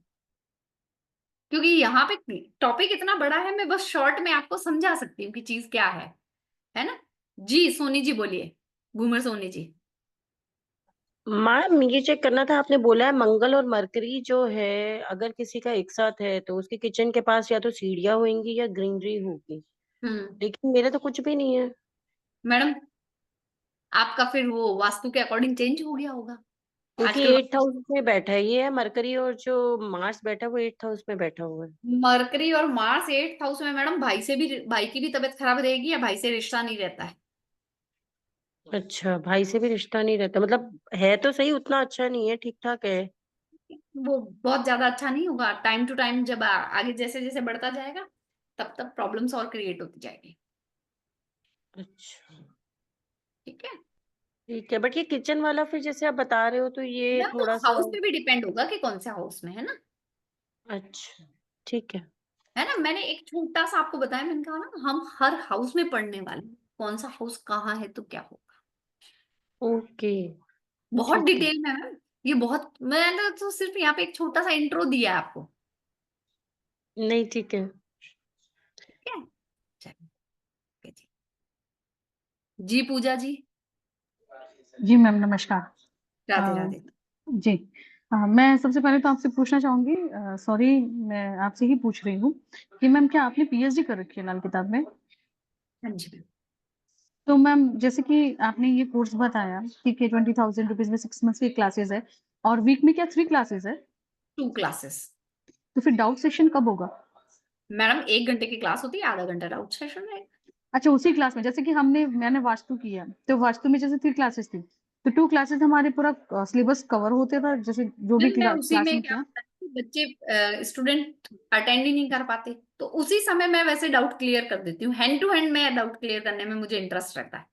क्योंकि यहाँ पे टॉपिक इतना बड़ा है, मैं बस शॉर्ट में आपको समझा सकती हूँ कि चीज क्या है ना। जी सोनी जी बोलिए, घूमर सोनी जी। मैम ये चेक करना था, आपने बोला है मंगल और मरकरी जो है अगर किसी का एक साथ है तो उसके किचन के पास या तो सीढ़ियाँ होंगी या ग्रीनरी होगी, लेकिन मेरा तो कुछ भी नहीं है। मैडम आपका फिर वो वास्तु के अकॉर्डिंग चेंज हो गया होगा क्योंकि आजकल। 8th हाउस में बैठा है, ये है मरकरी, और जो मार्स बैठा है वो 8th हाउस में बैठा हुआ है। मरकरी और मार्स 8th हाउस में मैडम, भाई की भी तबीयत खराब रहेगी या भाई से रिश्ता नहीं रहता है। अच्छा, भाई से भी रिश्ता नहीं रहता, मतलब है तो सही, उतना अच्छा नहीं है, ठीक ठाक है। वो बहुत ज्यादा अच्छा नहीं होगा। टाइम टू टाइम जब आगे जैसे जैसे बढ़ता जाएगा, तब तब प्रॉब्लम्स और क्रिएट होती जाएगी। अच्छा ठीक है ठीक है, बट ये किचन वाला फिर जैसे आप बता रहे हो तो ये मैम, तो थोड़ा सा। हाउस पे भी डिपेंड होगा कि कौन से हाउस में है ना। अच्छा ठीक है। है ना, मैंने एक छोटा सा आपको बताया, मैंने कहा ना हम हर हाउस में पढ़ने वाले हैं, कौन सा हाउस कहाँ है तो क्या होगा। ओके बहुत ठीक है। डिटेल में मैम, ये बहुत, मैंने तो सिर्फ यहाँ पे एक छोटा सा इंट्रो दिया है आपको। नहीं ठीक है। ठीक है, चलिए ओके जी। जी पूजा जी। जी मैम नमस्कार। राधे अ, राधे। जी मैं सबसे पहले तो आपसे पूछना चाहूंगी, सॉरी मैं आपसे ही पूछ रही हूँ कि मैम क्या आपने पीएचडी कर रखी है लाल किताब में? हाँ जी मैम। तो मैम जैसे कि आपने ये कोर्स बताया कि ₹20,000 में 6 मंथ्स की क्लासेस है और वीक में क्या 3 क्लासेस है, 2 क्लासेस। तो फिर डाउट सेशन कब होगा? मैडम 1 घंटे की क्लास होती है, आधा घंटा डाउट सेशन रहेगा। अच्छा उसी क्लास में, जैसे कि मैंने वास्तु किया तो वास्तु में जैसे 3 क्लासेस थी तो 2 क्लासेस हमारे पूरा सिलेबस कवर होते था, जैसे जो भी मैम मैं उसी क्लास में में क्या किया। होता है कि बच्चे स्टूडेंट अटेंड ही नहीं कर पाते, तो उसी समय मैं वैसे डाउट क्लियर कर देती हूँ। हैंड टू हैंड मैं डाउट क्लियर करने में मुझे इंटरेस्ट रहता है।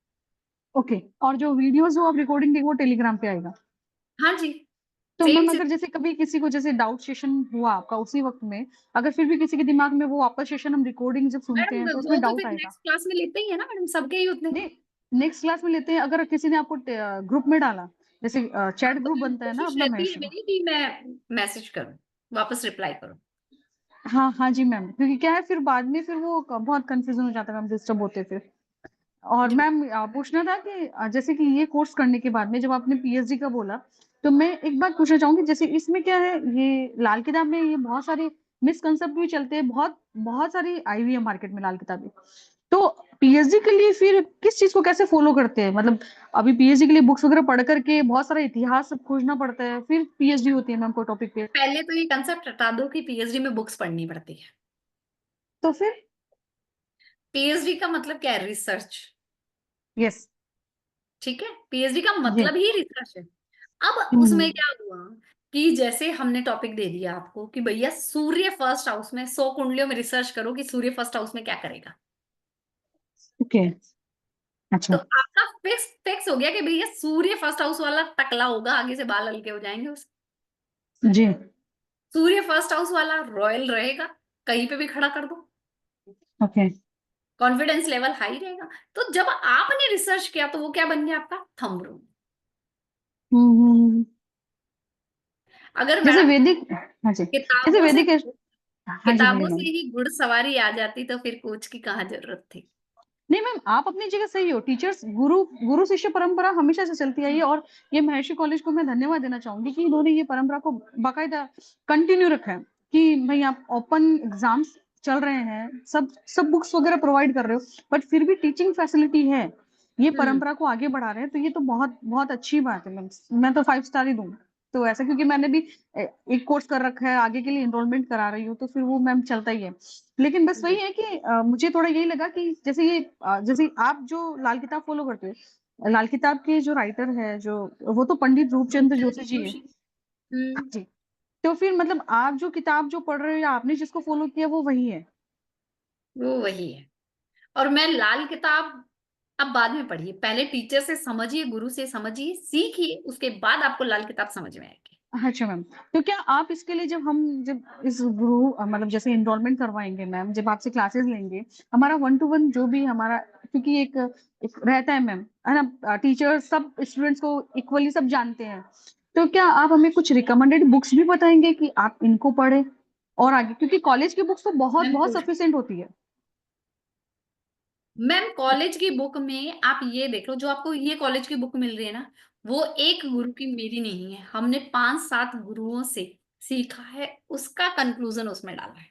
ओके, और जो वीडियोस जो आप रिकॉर्डिंग देंगे वो टेलीग्राम पे आएगा? हाँ जी, तो सेम मैम अगर जैसे कभी किसी को जैसे डाउट सेशन हुआ आपका उसी वक्त में, अगर फिर भी किसी के दिमाग में वो वापस सेशन हम रिकॉर्डिंग जब सुनते हैं मैडम तो वो उसमें तो डाउट फिर आएगा? नेक्स्ट क्लास में लेते ही है ना मैडम, सबके ही होते हैं। नहीं, नेक्स्ट क्लास में लेते हैं, अगर किसी ने आपको ग्रुप में डाला, जैसे हाँ, चैट तो ग्रुप मैम बनता है ना कोशिश अपना रहती है महेश। मेरी कि मैं मैसेज करूँ, वापस रिप्लाई करूँ। हाँ हाँ जी मैम, क्योंकि क्या है फिर बाद में फिर वो बहुत कंफ्यूजन हो जाता है मैम, डिस्टर्ब होते हैं फिर। और जी मैम पूछना था कि जैसे कि ये कोर्स करने के बाद में जब आपने पीएचडी का बोला, तो मैं एक बात पूछना चाहूंगी, जैसे इसमें क्या है, ये लाल किताब में ये बहुत सारे मिसकंसेप्ट भी चलते हैं, बहुत बहुत सारी आई हुई है मार्केट में लाल किताबें। तो पीएचडी के लिए फिर किस चीज को कैसे फॉलो करते हैं, मतलब अभी पीएचडी के लिए बुक्स वगैरह पढ़ करके बहुत सारा इतिहास सब खोजना पड़ता है, फिर पीएचडी होती है मैम कोई टॉपिक पे? पहले तो ये कंसेप्ट हटा दो कि पीएचडी में बुक्स पढ़नी पड़ती है। तो फिर? पीएचडी का मतलब क्या है? रिसर्च। यस। ठीक है, पीएचडी का जी। मतलब ही रिसर्च है। अब उसमें हम्म। क्या हुआ कि जैसे हमने टॉपिक दे दिया आपको कि भैया सूर्य फर्स्ट हाउस में 100 कुंडलियों में रिसर्च करो कि सूर्य फर्स्ट हाउस में क्या करेगा। ओके। तो अच्छा। आपका फिक्स फिक्स हो गया कि भैया सूर्य फर्स्ट हाउस वाला टकला होगा, आगे से बाल हल्के हो जाएंगे उसके। जी। सूर्य फर्स्ट हाउस वाला रॉयल रहेगा, कहीं पे भी खड़ा कर दो, ओके। कॉन्फिडेंस लेवल हाई रहेगा। तो जब आपने रिसर्च किया तो वो क्या बन गया? आपका थंब रूल। हम्म। अगर जैसे मैडम वैदिक, हाँ जी, जैसे किताबों से वैदिक, हाँ जी बोलिए किताबों से मैम। ही घुड़सवारी आ जाती तो फिर कोच की कहाँ जरूरत थी। नहीं मैम, आप अपनी जगह सही हो, टीचर्स गुरु गुरु शिष्य परंपरा हमेशा से चलती आई है, और ये महर्षि कॉलेज को मैं धन्यवाद देना चाहूंगी कि इन्होंने ये परंपरा को बाकायदा कंटिन्यू रखा है कि भाई आप ओपन एग्जाम्स चल रहे हैं, सब सब बुक्स वगैरह प्रोवाइड कर रहे हो, बट फिर भी टीचिंग फैसिलिटी है, ये परंपरा को आगे बढ़ा रहे हैं, तो ये तो बहुत बहुत अच्छी बात है मैम, मैं तो 5 स्टार ही दूंगी। तो ऐसा क्योंकि मैंने भी एक कोर्स कर रखा है, आगे के लिए एनरोलमेंट करा रही हूँ, तो फिर वो मैम चलता ही है। लेकिन बस वही है कि मुझे थोड़ा यही लगा कि जैसे ये जैसे आप जो लाल किताब फॉलो करते हो, लाल किताब के जो राइटर है जो, वो तो पंडित रूपचंद्र रूपचंद जोशी जी है। जोशी। जी। तो फिर मतलब आप जो किताब जो पढ़ रहे हो या आपने जिसको फॉलो किया वो वही है? वो वही है। और मैं लाल किताब अब बाद में पढ़िए, पहले टीचर से समझिए, गुरु से समझिए, सीखिए, उसके बाद आपको लाल किताब समझ में आएगी। अच्छा मैम, तो क्या आप इसके लिए जब इस गुरु मतलब जैसे एनरोलमेंट करवाएंगे मैम, जब आपसे क्लासेस लेंगे, हमारा 1 to 1 जो भी हमारा, क्योंकि एक रहता है मैम, है ना, टीचर सब स्टूडेंट्स को इक्वली सब जानते हैं, तो क्या आप हमें कुछ रिकमेंडेड बुक्स भी बताएंगे कि आप इनको पढ़े और आगे, क्योंकि कॉलेज की बुक्स तो बहुत मैम बहुत सफिशिएंट होती है। मैम कॉलेज की बुक में आप ये देख लो, जो आपको ये कॉलेज की बुक मिल रही है ना, वो एक गुरु की मेरी नहीं है, हमने 5-7 गुरुओं से सीखा है, उसका कंक्लूजन उसमें डाला है।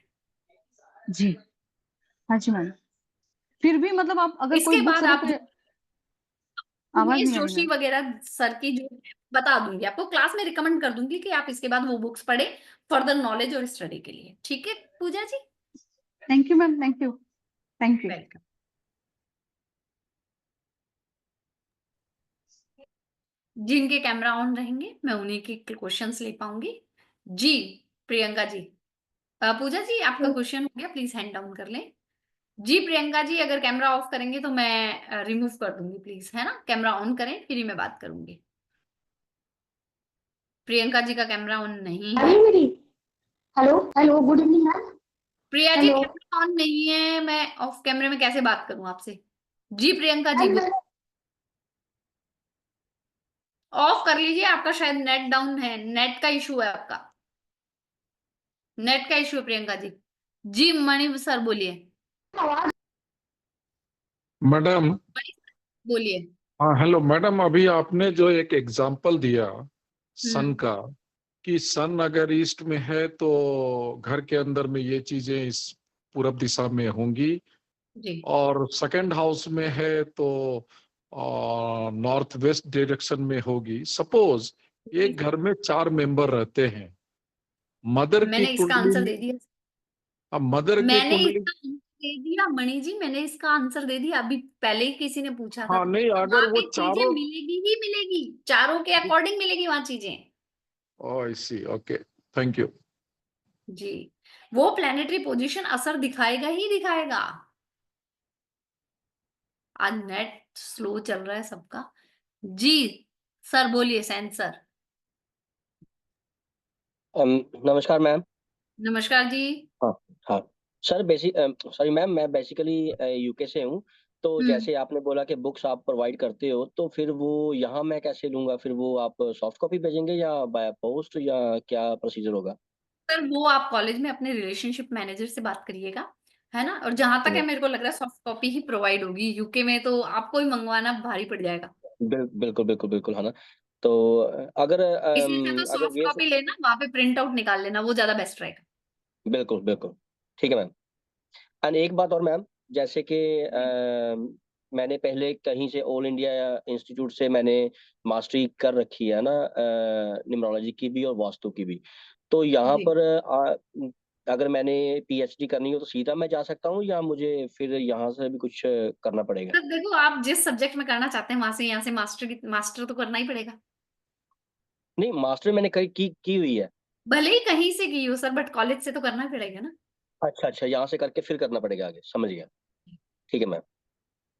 जी हाँ जी मैम, फिर भी मतलब आप अगर कोई इसके बुक्स बाद आप आवाज उमेश नहीं आ रही जोशी मैम। वगैरह सर की जो है, बता दूंगी आपको, क्लास में रिकमेंड कर दूंगी कि आप इसके बाद वो बुक्स पढ़े फर्दर नॉलेज और स्टडी के लिए। ठीक है Puja ji, thank you ma'am, thank you, thank you. Welcome. जिनके कैमरा ऑन रहेंगे मैं उन्हीं के क्वेश्चंस ले पाऊंगी। जी प्रियंका जी, पूजा जी आपका क्वेश्चन हो गया, प्लीज हैंड डाउन कर लें। जी प्रियंका जी, अगर कैमरा ऑफ करेंगे तो मैं रिमूव कर दूंगी, प्लीज, है ना, कैमरा ऑन करें फिर ही मैं बात करूंगी। प्रियंका जी का कैमरा ऑन नहीं है। मेरी hello hello good evening ma'am. Priya ji hello camera on नहीं है, मैं ऑफ कैमरे में कैसे बात करूं आपसे। जी प्रियंका जी मैम। ऑफ कर लीजिए, आपका शायद नेट डाउन है, नेट का इशू है आपका, नेट का इशू है प्रियंका जी। जी मणि सर बोलिए। मैडम, बोलिए। हाँ हेलो मैडम, अभी आपने जो एक एग्जांपल दिया सन का, कि सन अगर ईस्ट में है तो घर के अंदर में ये चीजें इस पूरब दिशा में होंगी, जी। और सेकंड हाउस में है तो नॉर्थ वेस्ट डायरेक्शन में होगी। सपोज एक घर में 4 मेंबर रहते हैं, मदर की मैंने इसका कुंडली आंसर में, दे दिया, अब मदर की मैंने कुंडली, इसका आंसर दे दिया मणि जी, मैंने इसका आंसर दे दिया, अभी पहले ही किसी ने पूछा था। हाँ नहीं, अगर वहां वो पे चीजें चारों, मिलेगी ही मिलेगी, चारों के अकॉर्डिंग मिलेगी वहां चीजें। ओह आई सी, ओके, थैंक यू। जी, वो प्लेनेटरी पोजीशन असर दिखाएगा ही दिखाएगा। आज नेट स्लो चल रहा है सबका। जी सर बोलिए, सैन सर। नमस्कार मैम। नमस्कार जी। हाँ हाँ सर, सॉरी मैम, मैं बेसिकली यूके से हूँ। तो जैसे आपने बोला कि बुक्स आप प्रोवाइड करते हो, तो फिर वो यहाँ मैं कैसे लूंगा? फिर वो आप सॉफ्ट कॉपी भेजेंगे या बाय पोस्ट, या क्या प्रोसीजर होगा? सर वो आप कॉलेज में अपने रिलेशनशिप मैनेजर से बात करिएगा, है ना, और जहां तक है मेरे को लग रहा है सॉफ्ट कॉपी ही प्रोवाइड होगी, यूके में तो आपको ही मंगवाना भारी पड़ जाएगा। बिल्कुल बिल्कुल बिल्कुल, है ना। तो अगर इसलिए तो अगर सॉफ्ट ये कॉपी लेना, वहां पे प्रिंट आउट निकाल लेना, वो ज्यादा बेस्ट रहेगा। बिल्कुल बिल्कुल, ठीक है मैम। एंड एक बात और मैम, जैसे कि मैंने पहले कहीं से ऑल इंडिया इंस्टीट्यूट से मैंने मास्टरी कर रखी है ना, न्यूमरोलॉजी की भी और वास्तु की भी। तो यहाँ जी पर अगर मैंने पीएचडी करनी हो तो सीधा मैं जा सकता हूँ, या मुझे फिर यहाँ से भी कुछ करना पड़ेगा? सर देखो, आप जिस सब्जेक्ट में करना चाहते हैं वहां से यहाँ से मास्टर तो करना ही पड़ेगा। नहीं, मास्टर मैंने की हुई है। भले ही कहीं से की हो सर, बट कॉलेज से तो करना ही पड़ेगा ना। अच्छा अच्छा, यहाँ से करके फिर करना पड़ेगा आगे, समझ गया। ठीक है मैम,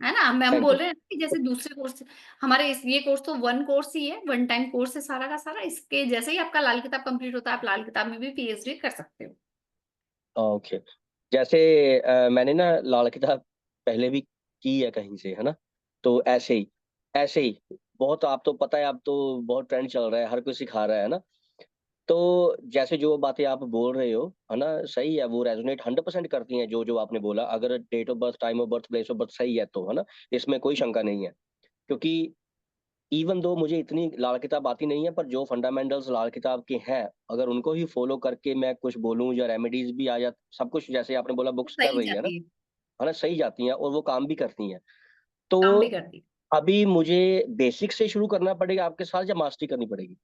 है ना, हम थैंक बोल यू। रहे हैं कि जैसे दूसरे कोर्स, हमारे ये कोर्स तो वन कोर्स ही है, वन टाइम कोर्स है सारा का सारा, इसके जैसे ही आपका लाल किताब कंप्लीट होता है आप लाल किताब में भी पीएचडी कर सकते हो। ओके, जैसे मैंने ना लाल किताब पहले भी की है कहीं से, है ना। तो ऐसे ही बहुत, आप तो पता है, आप तो बहुत ट्रेंड चल रहा है, हर कोई सिखा रहा है ना। तो जैसे जो बातें आप बोल रहे हो, है ना, सही है, वो रेजोनेट 100% करती हैं, जो जो आपने बोला। अगर date of birth, time of birth, place of birth सही है तो, है ना, इसमें कोई शंका नहीं है। क्योंकि इवन दो मुझे इतनी लाल किताब आती नहीं है, पर जो फंडामेंटल्स लाल किताब के हैं, अगर उनको ही फॉलो करके मैं कुछ बोलूं, या रेमेडीज भी आ जाती, सब कुछ जैसे आपने बोला बुक्स कर सही रही है ना, जाती है, है ना, सही जाती हैं और वो काम भी करती हैं। तो काम भी करती है। अभी मुझे बेसिक से शुरू करना पड़ेगा आपके साथ, या मास्टरी करनी पड़ेगी?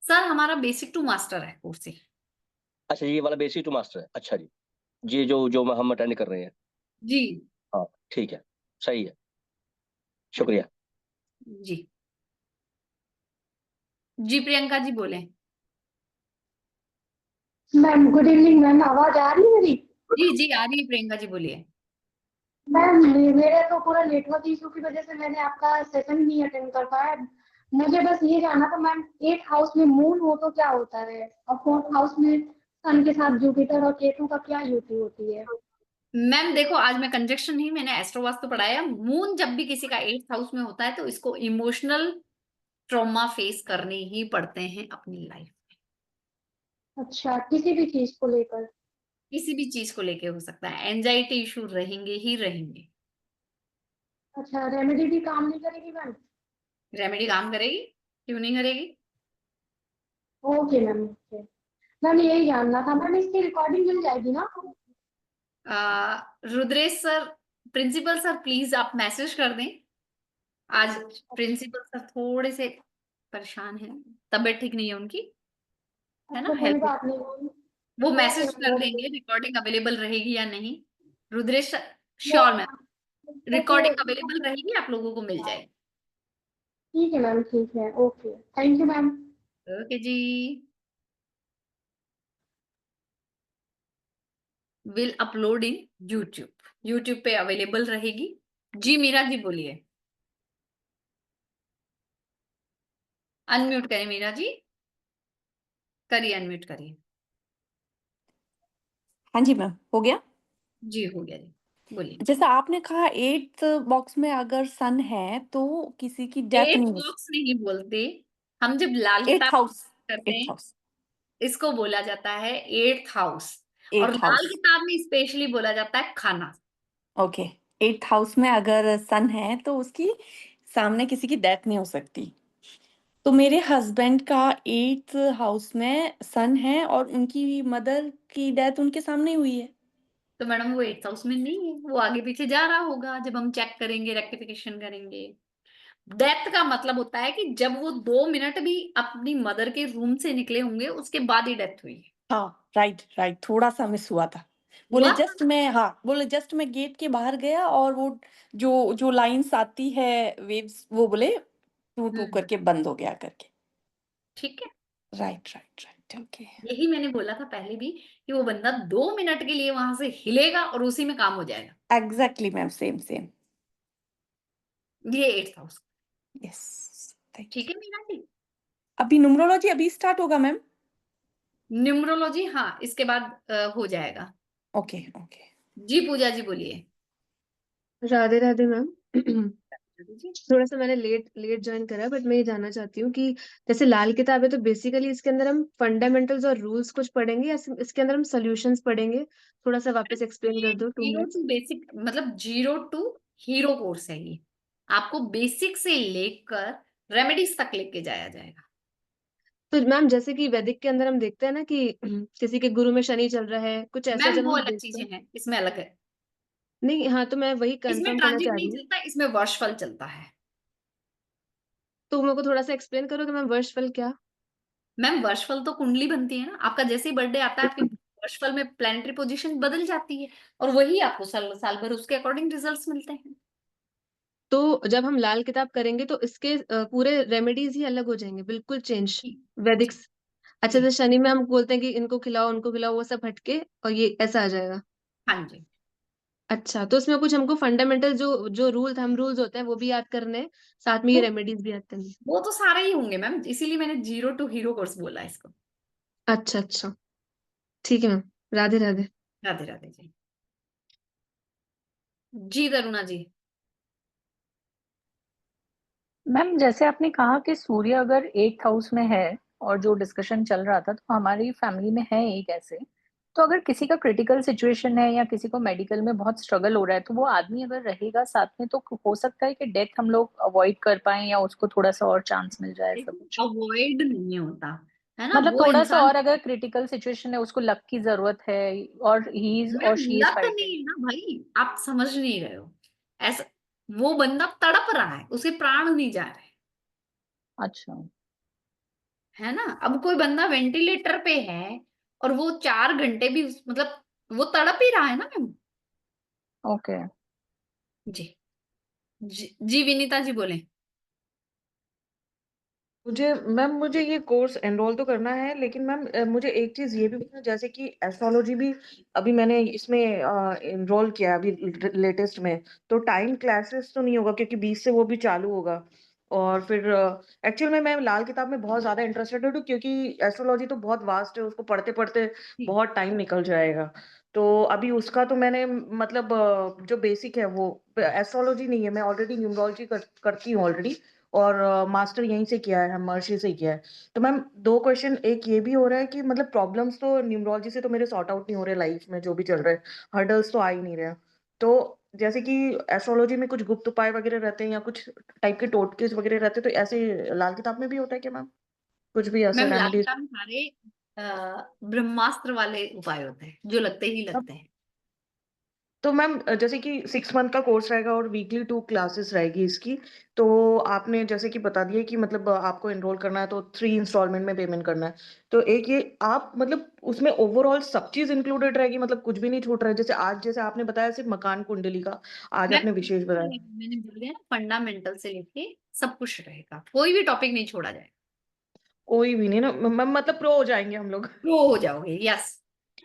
सर हमारा बेसिक टू मास्टर है कोर्स ही। अच्छा, ये वाला बेसिक टू मास्टर है, अच्छा जी। ये जो जो हम अटेंड कर रहे हैं। जी हाँ ठीक है, सही है, शुक्रिया। जी। जी प्रियंका जी बोले। मैम गुड इवनिंग मैम, आवाज आ रही है मेरी? जी जी आ रही है, प्रियंका जी बोलिए। मैम मेरा तो पूरा नेटवर्क इशू की वजह से मैंने आपका सेशन नहीं अटेंड कर पाया। मुझे बस ये जानना था मैम, 8th हाउस में मून हो तो क्या होता है, और 4th हाउस में सन के साथ जुपिटर और केतु का क्या युति होती है? मैम देखो, आज मैं कंजक्शन नहीं, मैंने एस्ट्रोवास्तु पढ़ाया। मून जब भी किसी का 8th हाउस में होता है तो इसको इमोशनल ट्रॉमा फेस करने ही पड़ते हैं अपनी लाइफ में। अच्छा, किसी भी चीज को लेकर? किसी भी चीज को लेके हो सकता है, एंजाइटी इशू रहेंगे ही रहेंगे। अच्छा, रेमेडी भी काम नहीं करेगी मैम? रेमेडी काम करेगी, क्यों नहीं करेगी। ओके मैम, ओके मैम, यही जानना था मैम। इसकी रिकॉर्डिंग मिल जाएगी ना? Rudresh sir, principal sir please आप मैसेज कर दें। आज प्रिंसिपल सर थोड़े से परेशान हैं, तबीयत ठीक नहीं है उनकी, है ना, अच्छा, कोई हेल्थ। बात नहीं मैम। वो ओके मैसेज कर मैम, देंगे रिकॉर्डिंग अवेलेबल रहेगी या नहीं। Rudresh okay sure ma'am, okay, recording available रहेगी, आप लोगों को मिल जाएगी। ठीक है मैम, ठीक है, okay, thank you ma'am. Okay जी, विल अपलोड इन यूट्यूब पे अवेलेबल रहेगी। जी मीरा जी बोलिए, अनम्यूट करें मीरा जी, करिए अनम्यूट करिए। हाँ जी मैम, हो गया। जी हो गया जी, बोलिए। जैसा आपने कहा 8th बॉक्स में अगर सन है तो किसी की डेथ 8th नहीं हो बॉक्स नहीं बोलते हम, जब लाल 8th किताब हाउस करते 8th हैं हाउस इसको बोला जाता है 8th हाउस, और 8th लाल हाउस किताब में स्पेशली बोला जाता है खाना। ओके 8th हाउस में अगर सन है तो उसकी सामने किसी की डेथ नहीं हो सकती। तो मेरे हस्बैंड का 8th हाउस में सन है और उनकी मदर की डेथ उनके सामने ही हुई है। तो मैडम वो 8th हाउस में नहीं है, वो आगे पीछे जा रहा होगा, जब हम चेक करेंगे रेक्टिफिकेशन करेंगे। डेथ का मतलब होता है कि जब वो 2 मिनट भी अपनी मदर के रूम से निकले होंगे उसके बाद ही डेथ हुई है। हाँ राइट राइट, थोड़ा सा मिस हुआ था। बोले हुआ। जस्ट मैं गेट के बाहर गया और वो जो जो लाइंस आती है वेव्स, वो बोले टू टू करके बंद हो गया करके। ठीक है, राइट राइट राइट ओके यही मैंने बोला था पहले भी कि वो बंदा 2 मिनट के लिए वहां से हिलेगा और उसी में काम हो जाएगा। Exactly ma'am, same same. ये 8th हाउस। यस, ठीक है मीना जी। अभी न्यूमरोलॉजी अभी स्टार्ट होगा मैम? न्यूमरोलॉजी हाँ इसके बाद हो जाएगा। ओके ओके जी पूजा जी बोलिए। राधे राधे मैम। जी थोड़ा सा मैंने लेट लेट ज्वाइन करा, बट मैं ये जानना चाहती हूँ कि जैसे लाल किताब है तो बेसिकली इसके अंदर हम फंडामेंटल्स और रूल्स कुछ पढ़ेंगे या इसके अंदर हम सॉल्यूशंस पढ़ेंगे? थोड़ा सा वापस एक्सप्लेन कर दो, 2 जीरो मिनट्स। टू बेसिक मतलब 0 to हीरो कोर्स है ये, आपको बेसिक से लेकर रेमेडीज तक लेके जाया जाएगा। तो मैम जैसे कि वैदिक के अंदर हम देखते हैं ना कि किसी के गुरु में शनि चल रहा है, कुछ ऐसा मैम जब वो हम अलग देखते चीजें हैं। हैं, इसमें अलग है। नहीं, हाँ, तो मैं वही इसमें कंफर्म करना ट्रांजिट चाह नहीं रही हूँ। चलता, इसमें वर्षफल चलता है। तो मेरे को थोड़ा सा एक्सप्लेन करोगे मैम, वर्षफल क्या? मैम वर्षफल तो कुंडली बनती है ना, आपका जैसे ही बर्थडे आता है आपके वर्षफल में प्लैनेटरी पोजीशन बदल जाती है, और वही आपको साल साल भर उसके अकॉर्डिंग रिजल्ट्स मिलते हैं। तो जब हम लाल किताब करेंगे तो इसके पूरे रेमेडीज ही अलग हो जाएंगे, बिल्कुल चेंज। जी वैदिक। जी अच्छा, जी तो शनि में हम बोलते हैं कि इनको खिलाओ उनको खिलाओ, वो सब हटके और ये ऐसा आ जाएगा। हाँ जी। अच्छा, तो उसमें कुछ हमको फंडामेंटल जो जो हम रूल्स होते हैं वो भी याद करने हैं, साथ में ये वो रेमेडीज भी याद करनी है। वो तो सारे ही होंगे मैम, इसीलिए मैंने 0 to हीरो कोर्स बोला है इसको। अच्छा अच्छा, ठीक है मैम। राधे राधे। राधे राधे जी। जी करुणा जी। मैम जैसे आपने कहा कि सूर्य अगर 8th हाउस में है, और जो डिस्कशन चल रहा था तो हमारी फैमिली में है एक ऐसे, तो अगर किसी का क्रिटिकल सिचुएशन है या किसी को मेडिकल में बहुत स्ट्रगल हो रहा है तो वो आदमी अगर रहेगा साथ में तो हो सकता है कि डेथ हम लोग अवॉइड कर पाए या उसको थोड़ा सा और चांस मिल जाए, ऐसा कुछ। अवॉइड नहीं होता है ना, मतलब वो थोड़ा सा इंसान। और अगर क्रिटिकल सिचुएशन है, उसको लक की जरूरत है, और ही इज और मैम शी इज लत फाइटिंग। नहीं है ना भाई, आप समझ नहीं रहे हो। ऐसा, वो बंदा तड़प रहा है, उसे प्राण नहीं जा रहे, अच्छा। है ना। अब कोई बंदा वेंटिलेटर पे है और वो 4 घंटे भी मतलब वो तड़प ही रहा है ना मैम। ओके। जी जी विनीता जी बोले। मुझे ये कोर्स एनरोल तो करना है, लेकिन मैम मुझे एक चीज ये भी पूछना, जैसे कि एस्ट्रोलॉजी भी अभी मैंने इसमें एनरोल किया है अभी लेटेस्ट में, तो टाइम क्लासेस तो नहीं होगा क्योंकि 20 से वो भी चालू होगा। और फिर एक्चुअल में मैं लाल किताब में बहुत ज्यादा इंटरेस्टेड हूँ क्योंकि एस्ट्रोलॉजी तो बहुत वास्ट है, उसको पढ़ते पढ़ते बहुत टाइम निकल जाएगा। तो अभी उसका तो मैंने मतलब जो बेसिक है वो एस्ट्रोलॉजी नहीं है, मैं ऑलरेडी न्यूमरोलॉजी करती हूँ ऑलरेडी, और मास्टर यहीं से किया है, महर्षि से किया है। तो मैम 2 क्वेश्चन, एक ये भी हो रहा है कि मतलब प्रॉब्लम्स तो न्यूमरोलॉजी से तो मेरे सॉर्ट आउट नहीं हो रहे लाइफ में, जो भी चल रहा है हर्डल्स तो आ ही नहीं रहे हैं। तो जैसे कि एस्ट्रोलॉजी में कुछ गुप्त उपाय वगैरह रहते हैं या कुछ टाइप के टोटकेस वगैरह रहते हैं, तो ऐसे लाल किताब में भी होता है क्या मैम, कुछ भी ऐसा मैम लाल रेमेडीज? किताब में सारे ब्रह्मास्त्र वाले उपाय होते हैं जो लगते ही लगते हैं। तो मैम जैसे कि 6 मंथ का कोर्स रहेगा और वीकली 2 क्लासेस रहेगी इसकी, तो आपने जैसे कि बता दिया कि मतलब आपको एनरोल करना है तो 3 इंस्टॉलमेंट में पेमेंट करना है। तो एक ये आप मतलब उसमें ओवरऑल सब चीज इंक्लूडेड रहेगी, मतलब कुछ भी नहीं छूट रहा है? जैसे आज जैसे आपने बताया सिर्फ मकान कुंडली का आज मैम आपने विशेष बताया। मैंने बोल दिया ना, फंडामेंटल से लेके सब कुछ रहेगा, कोई भी टॉपिक नहीं छोड़ा जाएगा। कोई भी नहीं ना मैम, मतलब प्रो हो जाएंगे हम लोग? प्रो हो जाओगे, यस।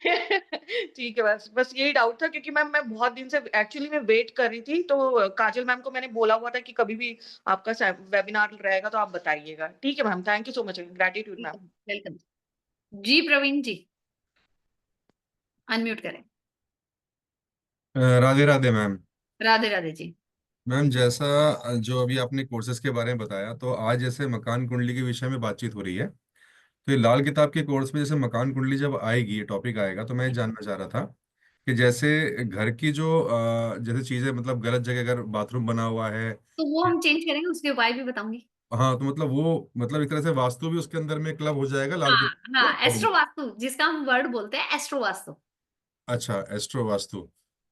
ठीक है, बस बस यही डाउट था क्योंकि मैम मैं बहुत दिन से एक्चुअली मैं वेट कर रही थी, तो काजल मैम को मैंने बोला हुआ था कि कभी भी आपका वेबिनार रहेगा तो आप बताइएगा। ठीक है ma'am, thank you so much, gratitude ma'am. Welcome जी। प्रवीण जी अनम्यूट करें। राधे राधे मैम। राधे राधे जी। मैम जैसा जो अभी आपने कोर्सेज के बारे में बताया, तो आज जैसे मकान कुंडली के विषय में बातचीत हो रही है, तो ये लाल किताब के कोर्स में जैसे मकान कुंडली जब आएगी, ये टॉपिक आएगा, तो मैं ये जानना चाह रहा था कि जैसे घर की जो जैसे चीजें मतलब गलत जगह अगर बाथरूम बना हुआ है। तो वो हम चेंज करेंगे, उसके उपाय भी बताऊंगी। हाँ, तो मतलब वो मतलब एक तरह से वास्तु भी उसके अंदर में क्लब हो जाएगा लाल हाँ किताब हाँ, में, और एस्ट्रो वास्तु जिसका हम वर्ड बोलते हैं, एस्ट्रो वास्तु। अच्छा एस्ट्रो वास्तु।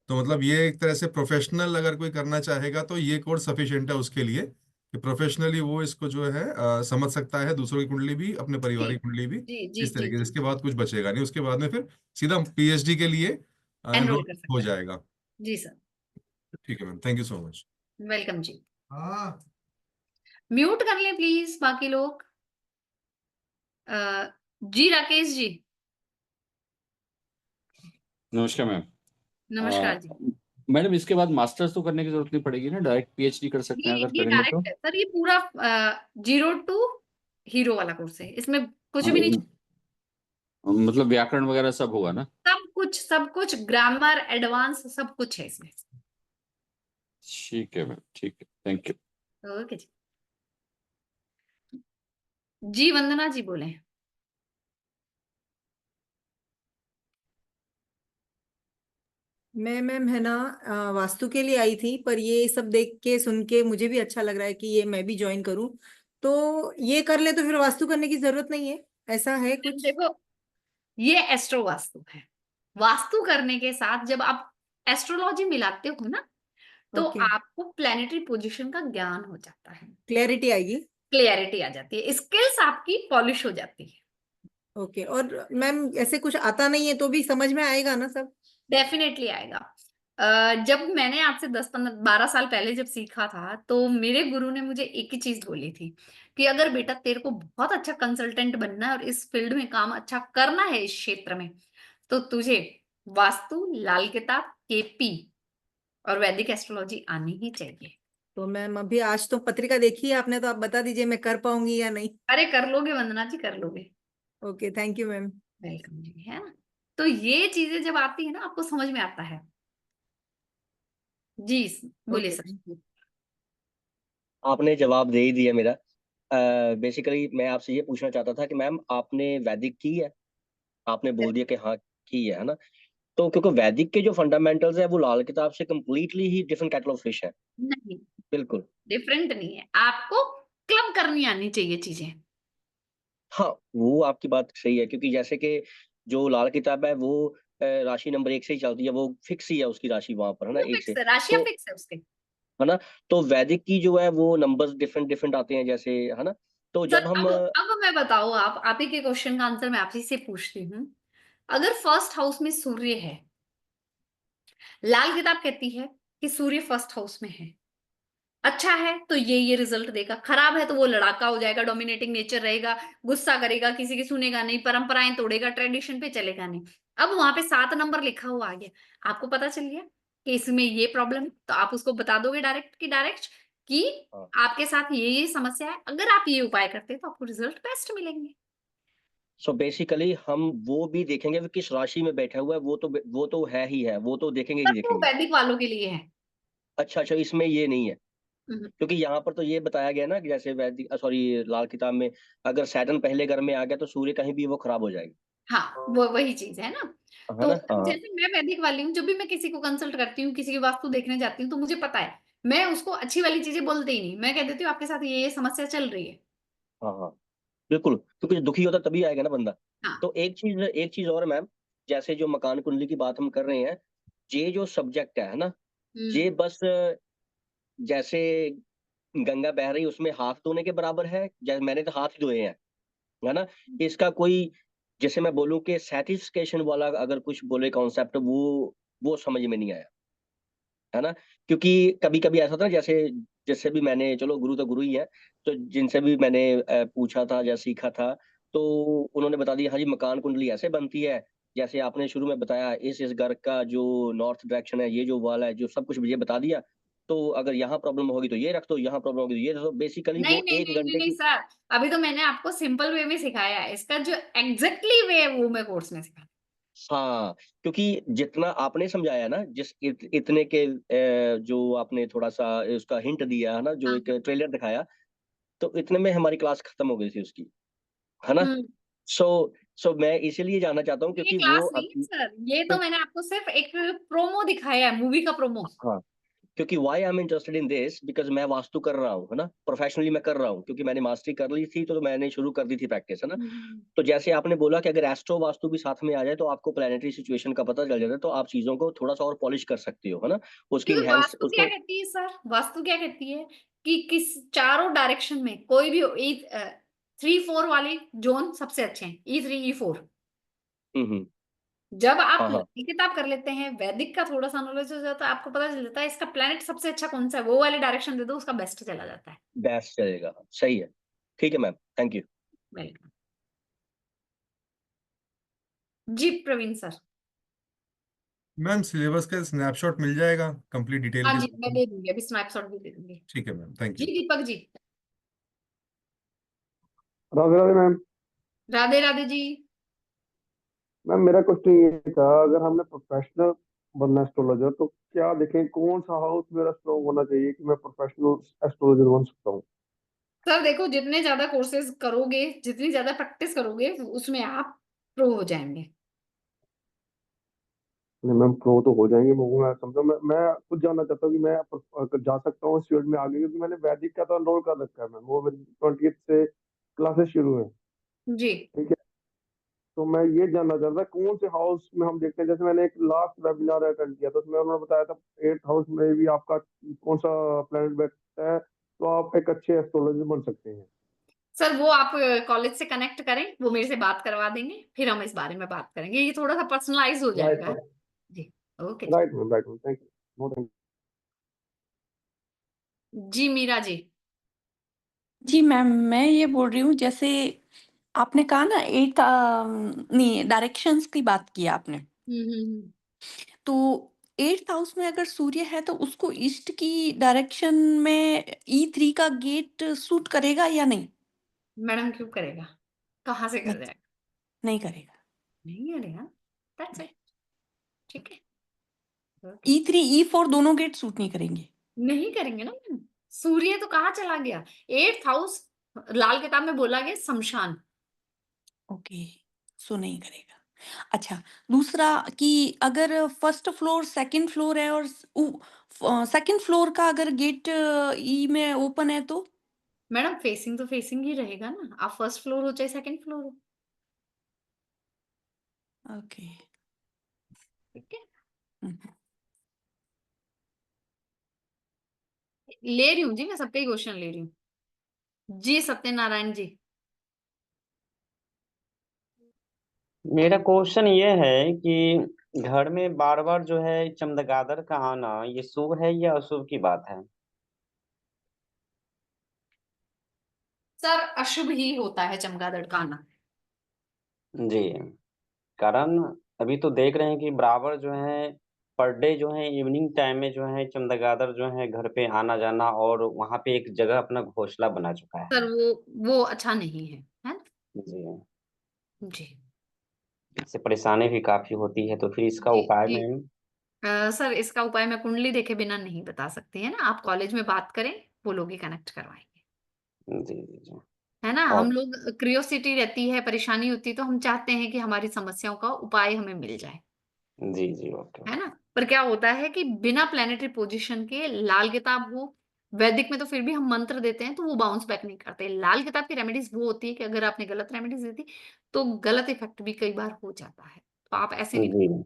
तो मतलब ये एक तरह से प्रोफेशनल अगर कोई करना चाहेगा तो ये कोर्स सफिशिएंट है उसके लिए, कि प्रोफेशनली वो इसको जो है समझ सकता है, दूसरों की कुंडली भी, अपने परिवार जी की कुंडली भी, जी जी इस जी तरीके से। जी। इसके बाद कुछ बचेगा नहीं, उसके बाद में फिर सीधा पीएचडी के लिए एनरोल एनरोल कर हो सकता है। जाएगा। जी सर। ठीक है ma'am, thank you so much. Welcome जी। हाँ, म्यूट कर लें प्लीज बाकी लोग। जी राकेश जी। नमस्कार मैम। नमस्कार जी। मैडम इसके बाद मास्टर्स तो करने की जरूरत नहीं पड़ेगी ना, डायरेक्ट पीएचडी कर सकते हैं अगर ये करेंगे तो? डायरेक्ट है सर, ये पूरा 0 to हीरो वाला कोर्स है, इसमें कुछ हाँ, भी नहीं। मतलब व्याकरण वगैरह सब होगा ना? सब कुछ ग्रामर एडवांस सब कुछ है इसमें। ठीक है मैम, ठीक है, थैंक यू। ओके जी। जी वंदना जी बोले। मैं मैम है ना वास्तु के लिए आई थी, पर ये सब देख के सुन के मुझे भी अच्छा लग रहा है कि ये मैं भी ज्वाइन करूं। तो ये कर ले तो फिर वास्तु करने की जरूरत नहीं है, ऐसा है कुछ? देखो, ये एस्ट्रो वास्तु है। वास्तु करने के साथ जब आप एस्ट्रोलॉजी मिलाते हो ना, तो ओके, आपको प्लेनेटरी पोजीशन का ज्ञान हो जाता है, क्लैरिटी आएगी। क्लियरिटी आ जाती है, स्किल्स आपकी पॉलिश हो जाती है। ओके, और मैम ऐसे कुछ आता नहीं है तो भी समझ में आएगा ना सब? डेफिनेटली आएगा। जब मैंने आज से 10-15-12 साल पहले जब सीखा था, तो मेरे गुरु ने मुझे एक ही चीज बोली थी कि अगर बेटा तेरे को बहुत अच्छा कंसल्टेंट बनना है और इस फील्ड में काम अच्छा करना है इस क्षेत्र में, तो तुझे वास्तु, लाल किताब, केपी और वैदिक एस्ट्रोलॉजी आनी ही चाहिए। तो मैम अभी आज तो पत्रिका देखी है आपने, तो आप बता दीजिए मैं कर पाऊंगी या नहीं। अरे कर लोगे वंदना जी, कर लोगे। Okay, thank you ma'am. Welcome जी, है ना। तो ये चीजें जब आती है ना, आपको समझ में आता है। जी बोलिए ओके, सर। Thank you. आपने जवाब दे ही दिया मेरा। बेसिकली मैं आपसे ये पूछना चाहता था कि मैम आपने वैदिक की है? आपने बोल दिया कि हाँ की है ना? तो क्योंकि वैदिक के जो फंडामेंटल्स है वो लाल किताब से completely he different cattle of fish है। नहीं, बिल्कुल। डिफरेंट नहीं है, आपको क्लब करनी आनी चाहिए चीजें। हाँ, वो आपकी बात सही है, क्योंकि जैसे कि जो लाल किताब है वो राशि नंबर 1 से ही चलती है, वो फिक्स ही है उसकी राशि वहां पर, है ना, वो 1 फिक्स से। है, राशियां तो फिक्स है उसके। है ना, तो वैदिक की जो है वो नंबर्स डिफरेंट डिफरेंट आते हैं जैसे, है ना। तो सर जब हम अब मैं बताऊं, आप ही के क्वेश्चन का आंसर मैं आप ही से पूछती हूँ। अगर फर्स्ट हाउस में सूर्य है, लाल किताब कहती है कि सूर्य फर्स्ट हाउस में है, अच्छा है तो ये रिजल्ट देगा, खराब है तो वो लड़ाका हो जाएगा, डोमिनेटिंग नेचर रहेगा, गुस्सा करेगा, किसी की सुनेगा नहीं, परंपराएं तोड़ेगा, ट्रेडिशन पे चलेगा नहीं। अब वहां पे 7 नंबर लिखा हुआ आ गया, आपको पता चल गया कि इसमें ये प्रॉब्लम है, तो आप उसको बता दोगे डायरेक्ट की डायरेक्ट कि हाँ। आपके साथ ये समस्या है, अगर आप ये उपाय करते हैं तो आपको रिजल्ट बेस्ट मिलेंगे। सो बेसिकली हम वो भी देखेंगे कि किस राशि में बैठा हुआ है, वो तो है ही है, वो तो देखेंगे ही सब तो देखेंगे। वैदिक वालों के लिए है। अच्छा अच्छा, इसमें ये नहीं है, हम्म, क्योंकि यहाँ पर तो ये बताया गया ना कि जैसे वैदिक सॉरी लाल किताब में, अगर सैटर्न पहले घर में आ गया तो सूर्य कहीं भी वो खराब हो जाएगी, हाँ वो वही चीज है ना। है तो ना। हाँ जैसे मैं वैदिक वाली हूँ, जब भी मैं किसी को कंसल्ट करती हूँ, किसी की वास्तु देखने जाती हूँ, तो मुझे पता है, मैं उसको अच्छी वाली चीजें बोलते ही नहीं, मैं कह देती हूँ आपके साथ ये समस्या चल रही है। हाँ हाँ, बिल्कुल, क्योंकि दुखी होता तभी आएगा ना बंदा। हाँ। तो एक चीज और मैम, जैसे जो मकान कुंडली की बात हम कर रहे हैं, ये जो सब्जेक्ट है ना, ये बस जैसे गंगा बह रही उसमें हाथ धोने के बराबर है, जैसे मैंने तो हाथ ही धोए हैं, है ना। इसका कोई, जैसे मैं बोलूं कि सेटिस्फेक्शन वाला अगर कुछ बोले कॉन्सेप्ट, वो समझ में नहीं आया, है ना। क्योंकि कभी कभी ऐसा होता है ना, जैसे जैसे भी मैंने, चलो गुरु तो गुरु ही है, तो जिनसे भी मैंने पूछा था या सीखा था, तो उन्होंने बता दिया हाँ जी मकान कुंडली ऐसे बनती है, जैसे आपने शुरू में बताया इस घर का जो नॉर्थ डायरेक्शन है, ये जो वाल है, जो सब कुछ मुझे बता दिया, तो अगर यहाँ प्रॉब्लम होगी तो ये रख दो, यहाँ प्रॉब्लम होगी तो ये रख दो, बेसिकली नहीं वो नहीं एक नहीं नहीं घंटे नहीं की। सर, अभी तो मैंने आपको सिंपल वे में सिखाया है, इसका जो एग्जैक्टली वे है वो मैं कोर्स में सिखा। हाँ, क्योंकि जितना आपने समझाया ना, इतने के जो आपने थोड़ा सा उसका हिंट दिया है ना, जो हाँ। एक ट्रेलर दिखाया, तो इतने में हमारी क्लास खत्म हो गई थी उसकी, है ना। हम्म। सो सो मैं इसीलिए जानना चाहता हूँ ये क्योंकि वो क्लास नहीं है सर, ये तो मैंने आपको सिर्फ एक प्रोमो दिखाया है, मूवी का प्रोमो। हाँ, क्योंकि why I am interested in this because मैं वास्तु कर रहा हूँ, है ना, प्रोफेशनली मैं कर रहा हूँ, क्योंकि मैंने मास्टरी कर ली थी, तो मैंने शुरू कर दी थी प्रैक्टिस, है ना। तो जैसे आपने बोला कि अगर एस्ट्रो वास्तु भी साथ में आ जाए तो आपको प्लानिटरी सिचुएशन का पता चल जाता है, तो आप चीजों को थोड़ा सा और पॉलिश कर सकते हो, है ना, उसकी क्योंकि इनहेंस वास्तु क्या उसको। कहती है सर, वास्तु क्या कहती है कि किस चारों डायरेक्शन में कोई भी 3-4 वाली जोन सबसे अच्छे हैं, E3 E4। हम्म। जब आप हाँ हाँ, ललित किताब कर लेते हैं, वैदिक का थोड़ा सा नॉलेज हो जाता है, आपको पता चल जाता है इसका प्लेनेट सबसे अच्छा कौन सा है, वो वाले डायरेक्शन दे दो, उसका बेस्ट चला जाता है। बेस्ट चलेगा, सही है, ठीक है मैम, थैंक यू। वेलकम। जी प्रवीण सर। मैम सिलेबस का स्नैपशॉट मिल जाएगा कंप्लीट डिटेल हाँ के जी साथ मैं में? दे दूंगी, अभी स्नैपशॉट भी दे दूंगी। ठीक है मैम, थैंक जी यू। दीपक जी। राधे राधे मैम। राधे राधे जी। मैम मेरा क्वेश्चन ये था, अगर हमने प्रोफेशनल बनना एस्ट्रोलॉजर तो क्या देखें, कौन सा हाउस मेरा स्ट्रॉन्ग होना चाहिए कि मैं प्रोफेशनल एस्ट्रोलॉजर बन सकता हूँ? सर देखो, जितने ज्यादा कोर्सेज करोगे, जितनी ज्यादा प्रैक्टिस करोगे, उसमें आप प्रो हो जाएंगे। नहीं मैम, प्रो तो हो जाएंगे, मैं समझा, मैं खुद जानना चाहता हूँ कि मैं जा सकता हूँ इस फील्ड में आगे, क्योंकि मैंने वैदिक का तो एनरोल कर रखा है मैम, वो मेरी 20th से क्लासेस शुरू है। जी। ठीक है, तो मैं ये जानना चाहता था कौन से हाउस में हम देखते हैं, जैसे मैंने एक लास्ट वेबिनार अटेंड किया था, उसमें उन्होंने बताया था 8th हाउस में भी आपका कौन सा प्लेनेट बैठता है तो आप एक अच्छे एस्ट्रोलॉजर बन सकते हैं। सर वो आप कॉलेज से कनेक्ट करें, वो मेरे से बात करवा देंगे, फिर हम इस बारे में बात करेंगे, ये थोड़ा सा पर्सनलाइज हो राइट जाएगा। मैम, जी। Okay right ma'am, right ma'am, thank you, no thank जी। मीरा जी। जी मैम, मैं ये बोल रही हूँ, जैसे आपने कहा ना एट नहीं, डायरेक्शंस की बात की आपने, हम्म। तो एट्थ हाउस में अगर सूर्य है तो उसको ईस्ट की डायरेक्शन में E3 का गेट सूट करेगा या नहीं? मैडम क्यों करेगा, कहाँ से कर नहीं, जाएगा? नहीं करेगा। नहीं करेगा, दैट्स इट। ठीक है, ओके। E3 E4 दोनों गेट सूट नहीं करेंगे। नहीं करेंगे ना मैम, सूर्य तो कहाँ चला गया, 8th हाउस लाल किताब में बोला गया शमशान। ओके, सो नहीं करेगा। अच्छा, दूसरा कि अगर फर्स्ट फ्लोर सेकंड फ्लोर है और सेकंड फ्लोर का अगर गेट ई में ओपन है तो? मैडम फेसिंग तो फेसिंग ही रहेगा ना, आप फर्स्ट फ्लोर हो चाहे सेकंड फ्लोर हो। ओके। ठीक है, हम्म। ले रही हूँ जी, मैं सबका ही क्वेश्चन ले रही हूँ। जी सत्यनारायण जी। मेरा क्वेश्चन ये है कि घर में बार बार जो है चमगादड़ का आना, ये शुभ है या अशुभ की बात है? सर अशुभ ही होता है चमगादड़ का आना। जी, कारण अभी तो देख रहे हैं कि बराबर जो है पर डे जो है इवनिंग टाइम में जो है चमगादड़ जो है घर पे आना जाना, और वहां पे एक जगह अपना घोंसला बना चुका है। सर वो अच्छा नहीं है ना? जी, जी इससे परेशानी भी काफी होती है, तो फिर इसका जी उपाय जी। मैम। सर इसका उपाय मैं कुंडली देखे बिना नहीं बता सकती है ना, आप कॉलेज में बात करें, वो लोग ही कनेक्ट करवाएंगे। जी जी जी। है ना, और हम लोग क्रियोसिटी रहती है, परेशानी होती है, तो हम चाहते हैं कि हमारी समस्याओं का उपाय हमें मिल जाए। जी जी, ओके। है ना, पर क्या होता है कि बिना प्लेनेटरी पोजीशन के लाल किताब हो, वैदिक में तो फिर भी हम मंत्र देते हैं तो वो बाउंस बैक नहीं करते। लाल किताब की रेमेडीज वो होती है कि अगर आपने गलत रेमेडीज दी थी तो गलत इफेक्ट भी कई बार हो जाता है, तो आप ऐसे नहीं। जी,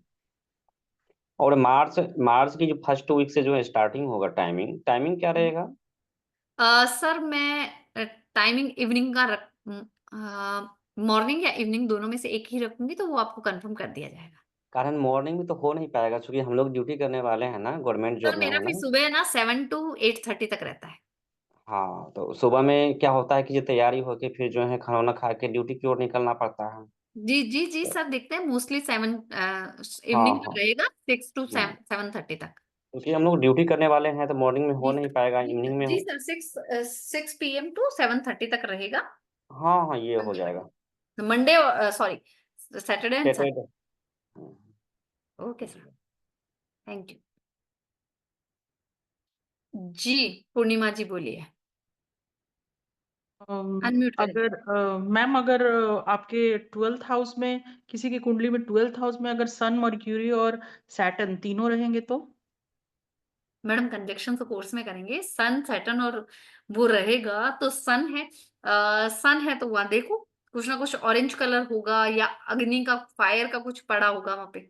और मार्च मार्च की जो फर्स्ट वीक से जो है स्टार्टिंग होगा, टाइमिंग टाइमिंग क्या रहेगा? सर मैं टाइमिंग इवनिंग का रख, मॉर्निंग या इवनिंग दोनों में से एक ही रखूंगी, तो वो आपको कंफर्म कर दिया जाएगा। कारण मॉर्निंग में तो हो नहीं पाएगा, क्योंकि हम लोग ड्यूटी करने वाले हैं ना, गवर्नमेंट सर जॉब में मेरा है फिर ना। सुबह ना 7 to 8:30 तक रहता है। हाँ, तो सुबह में क्या होता है कि जो तैयारी होके फिर जो है खाना वाना खा के ड्यूटी की ओर निकलना पड़ता है। जी जी जी सर, देखते हैं मोस्टली 7 हाँ इवनिंग हाँ। तक रहेगा, 6 to हम्म, 7:30 तक। क्योंकि हम लोग ड्यूटी करने वाले हैं तो मॉर्निंग में हो जी नहीं सर, पाएगा, जी इवनिंग सर, में जी हो। सर, 6 PM to 7:30 तक रहेगा। हाँ हाँ, ये हो जाएगा। Monday, sorry, Saturday and Sunday. Saturday. Okay sir, thank you. जी पूर्णिमा जी बोलिए, अनम्यूट करें। अगर मैम, अगर आपके 12th हाउस में, किसी की कुंडली में 12th हाउस में अगर सन, मर्क्यूरी और सैटर्न तीनों रहेंगे तो? मैडम कंजक्शन तो कोर्स में करेंगे, सन सैटर्न और वो रहेगा तो सन है तो वहां देखो कुछ ना कुछ ऑरेंज कलर होगा या अग्नि का, फायर का कुछ पड़ा होगा वहां पे,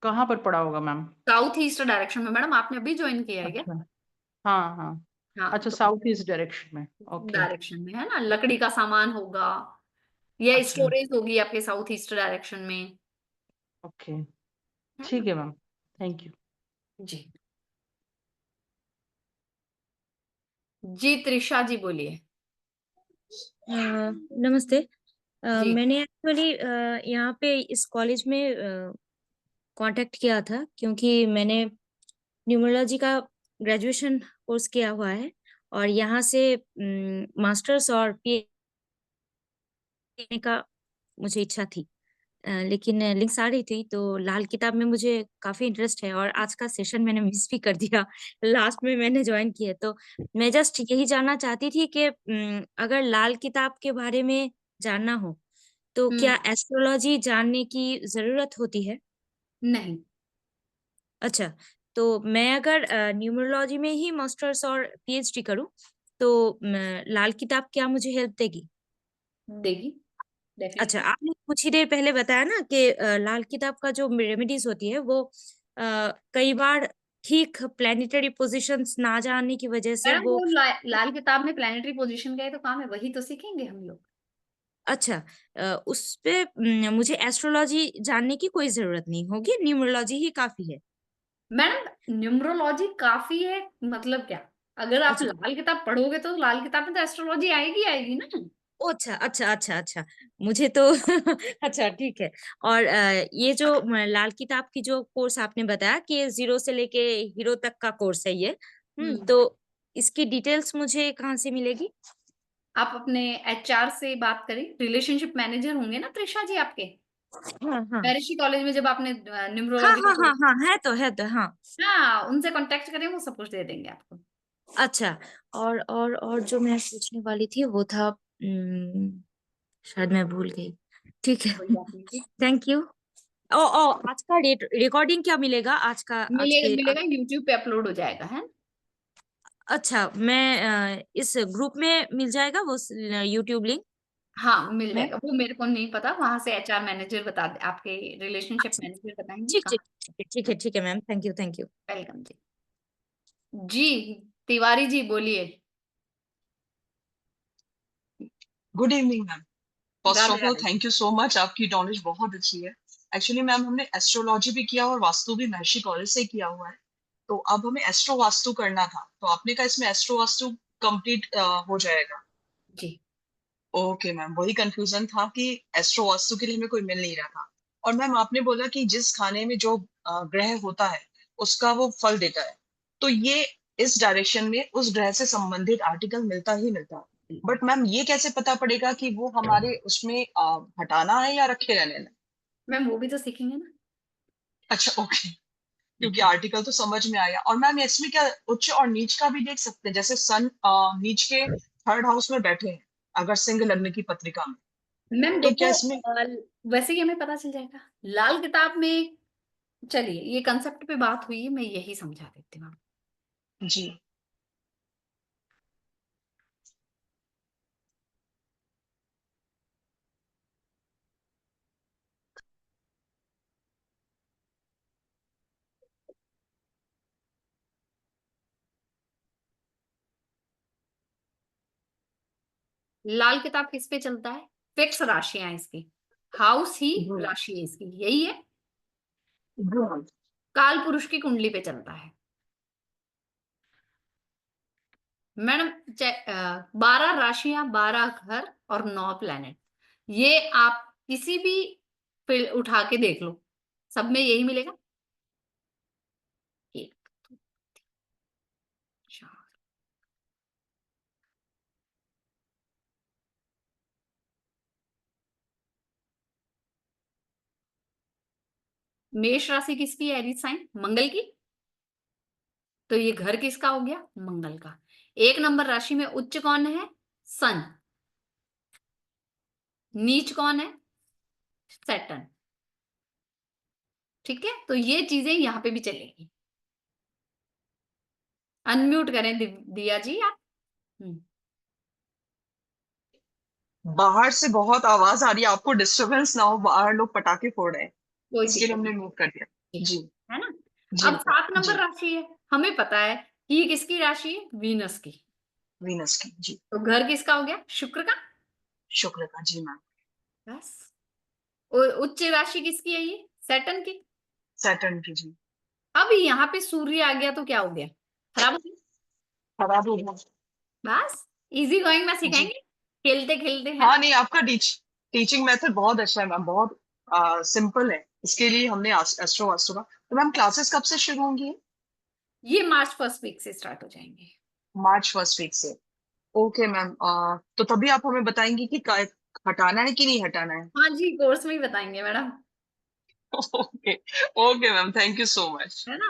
कहाँ पर पड़ा होगा मैम? साउथ ईस्ट डायरेक्शन में। मैडम आपने अभी ज्वाइन किया है क्या? अच्छा, हाँ हाँ। हाँ अच्छा, तो साउथ ईस्ट डायरेक्शन में, ओके। डायरेक्शन में है ना, लकड़ी का सामान होगा या अच्छा, स्टोरेज होगी आपके साउथ ईस्ट डायरेक्शन में। ओके, है ठीक ना? है मैम, थैंक यू। जी जी त्रिशा जी बोलिए। नमस्ते। जी मैंने एक्चुअली यहाँ पे इस कॉलेज में कांटेक्ट किया था क्योंकि मैंने न्यूमरोलॉजी का ग्रेजुएशन कोर्स किया हुआ है और यहाँ से मास्टर्स और पीएचडी का मुझे इच्छा थी। लेकिन लिंक्स आ रही थी तो लाल किताब में मुझे काफी इंटरेस्ट है और आज का सेशन मैंने मिस भी कर दिया। लास्ट में मैंने ज्वाइन किया, तो मैं जस्ट यही जानना चाहती थी कि अगर लाल किताब के बारे में जानना हो तो क्या एस्ट्रोलॉजी जानने की जरूरत होती है? नहीं, अच्छा, तो मैं अगर न्यूमरोलॉजी में ही मास्टर्स और पीएचडी करूं तो लाल किताब क्या मुझे हेल्प देगी? देगी अच्छा, डेफिनेटली। आपने कुछ ही देर पहले बताया ना कि लाल किताब का जो रेमेडीज होती है वो कई बार ठीक प्लेनेटरी पोजीशंस ना जानने की वजह से मैडम वो। वो लाल किताब में प्लेनेटरी पोजीशन का ही तो काम है, वही तो सीखेंगे हम लोग। अच्छा, उस पे मुझे एस्ट्रोलॉजी जानने की कोई जरूरत नहीं होगी, न्यूमरोलॉजी ही काफी है? मैडम न्यूमरोलॉजी काफी है मतलब क्या, अगर आप अच्छा, लाल किताब पढ़ोगे तो लाल किताब में तो एस्ट्रोलॉजी आएगी आएगी ना। ओ अच्छा अच्छा अच्छा अच्छा, मुझे तो अच्छा ठीक है। और ये जो लाल किताब की जो कोर्स आपने बताया कि 0 से लेके हीरो तक का कोर्स है ये, हम्म तो इसकी डिटेल्स मुझे कहाँ से मिलेगी? आप अपने एचआर से बात करें, रिलेशनशिप मैनेजर होंगे ना त्रिशा जी आपके, हाँ हाँ महर्षि कॉलेज में जब आपने हाँ न्यूमरोलॉजी का हाँ हाँ कोर्स, हाँ, है तो हाँ। हाँ उनसे कांटेक्ट करें, वो सब कुछ दे देंगे आपको। अच्छा, और जो मैं पूछने वाली थी वो था, शायद मैं भूल गई। ठीक है, कोई बात नहीं जी, थैंक यू। ओ आज का रिकॉर्डिंग क्या मिलेगा? आज मिलेगा के मिलेगा, यूट्यूब पे अपलोड हो जाएगा है। अच्छा, मैं इस ग्रुप में मिल जाएगा वो यूट्यूब लिंक हाँ मिल में? जाएगा, वो मेरे को नहीं पता, वहां से एचआर मैनेजर बता दे, आपके रिलेशनशिप अच्छा, मैनेजर बताएंगे ठीक कहाँ। ठीक ठीक है ma'am, thank you thank you. Welcome जी। जी तिवारी जी बोलिए। Good evening ma'am. First Radhe of all Radhe. Thank you so much, आपकी नॉलेज बहुत अच्छी है। एक्चुअली मैम हमने एस्ट्रोलॉजी भी किया और वास्तु भी महर्षि कॉलेज से किया हुआ है, तो अब हमें एस्ट्रो वास्तु करना था, तो आपने कहा इसमें एस्ट्रो वास्तु कंप्लीट हो जाएगा। जी ओके मैम, वही कंफ्यूजन था कि एस्ट्रो वास्तु के लिए हमें कोई मिल नहीं रहा था। और मैम आपने बोला कि जिस खाने में जो ग्रह होता है उसका वो फल देता है, तो ये इस डायरेक्शन में उस ग्रह से संबंधित आर्टिकल मिलता ही मिलता है। बट मैम ये कैसे पता पड़ेगा कि वो हमारे उसमें हटाना है या रखे रहने हैं? मैम वो भी तो सीखेंगे ना। अच्छा ओके, क्योंकि आर्टिकल तो समझ में आया। और मैम इसमें क्या उच्च और नीच का भी देख सकते हैं? जैसे सन नीच के थर्ड हाउस में बैठे हैं अगर सिंह लग्न की पत्रिका में, मैम तो क्या देखो इसमें वैसे ही हमें पता चल जाएगा लाल किताब में। चलिए ये कंसेप्ट पे बात हुई है, मैं यही समझा देती हूँ। जी लाल किताब किस पे चलता है? फिक्स राशियां इसकी, हाउस ही जी राशि है इसकी, यही है। जी मैम। काल पुरुष की कुंडली पे चलता है मैडम। 12 राशियां, 12 घर और 9 प्लेनेट, ये आप किसी भी फील्ड उठा के देख लो, सब में यही मिलेगा। एक, दो, चार। मेष राशि किसकी है? एरीज साइन, मंगल की। तो ये घर किसका हो गया? मंगल का। 1 नंबर राशि में उच्च कौन है? सन। नीच कौन है? सैटर्न। ठीक है, तो ये चीजें यहाँ पे भी चलेगी। अनम्यूट करें दिया जी आप। बाहर से बहुत आवाज आ रही है, आपको डिस्टरबेंस ना हो, बाहर लोग पटाखे फोड़ रहे हैं, कोई इसके लिए दिक्कत हमने मूव कर दिया। नहीं जी है ना। जी अब 7 नंबर जी। राशि है, हमें पता है कि ये किसकी राशि है? वीनस की। वीनस की जी। तो घर किसका हो गया? शुक्र का। शुक्र का जी मैम। बस। उच्च राशि किसकी है? ये सैटर्न की। सैटर्न की जी। अब यहाँ पे सूर्य आ गया तो क्या हो गया? खराब हो गया। खराब हो गया। बस इजी गोइंग में जी सिखाएंगे, खेलते खेलते, है हाँ, ना। नहीं आपका टीचिंग मेथड बहुत अच्छा है मैम, बहुत सिंपल है। इसके लिए हमने एस्ट्रो वास्तु का। तो मैम क्लासेस कब से शुरू होंगी? ये मार्च फर्स्ट वीक से स्टार्ट हो जाएंगे। मार्च फर्स्ट वीक से। ओके मैम, तो तभी आप हमें बताएंगी कि हटाना है कि नहीं हटाना है। हाँ जी, कोर्स में ही बताएंगे madam. Okay okay ma'am, thank you so much. है ना।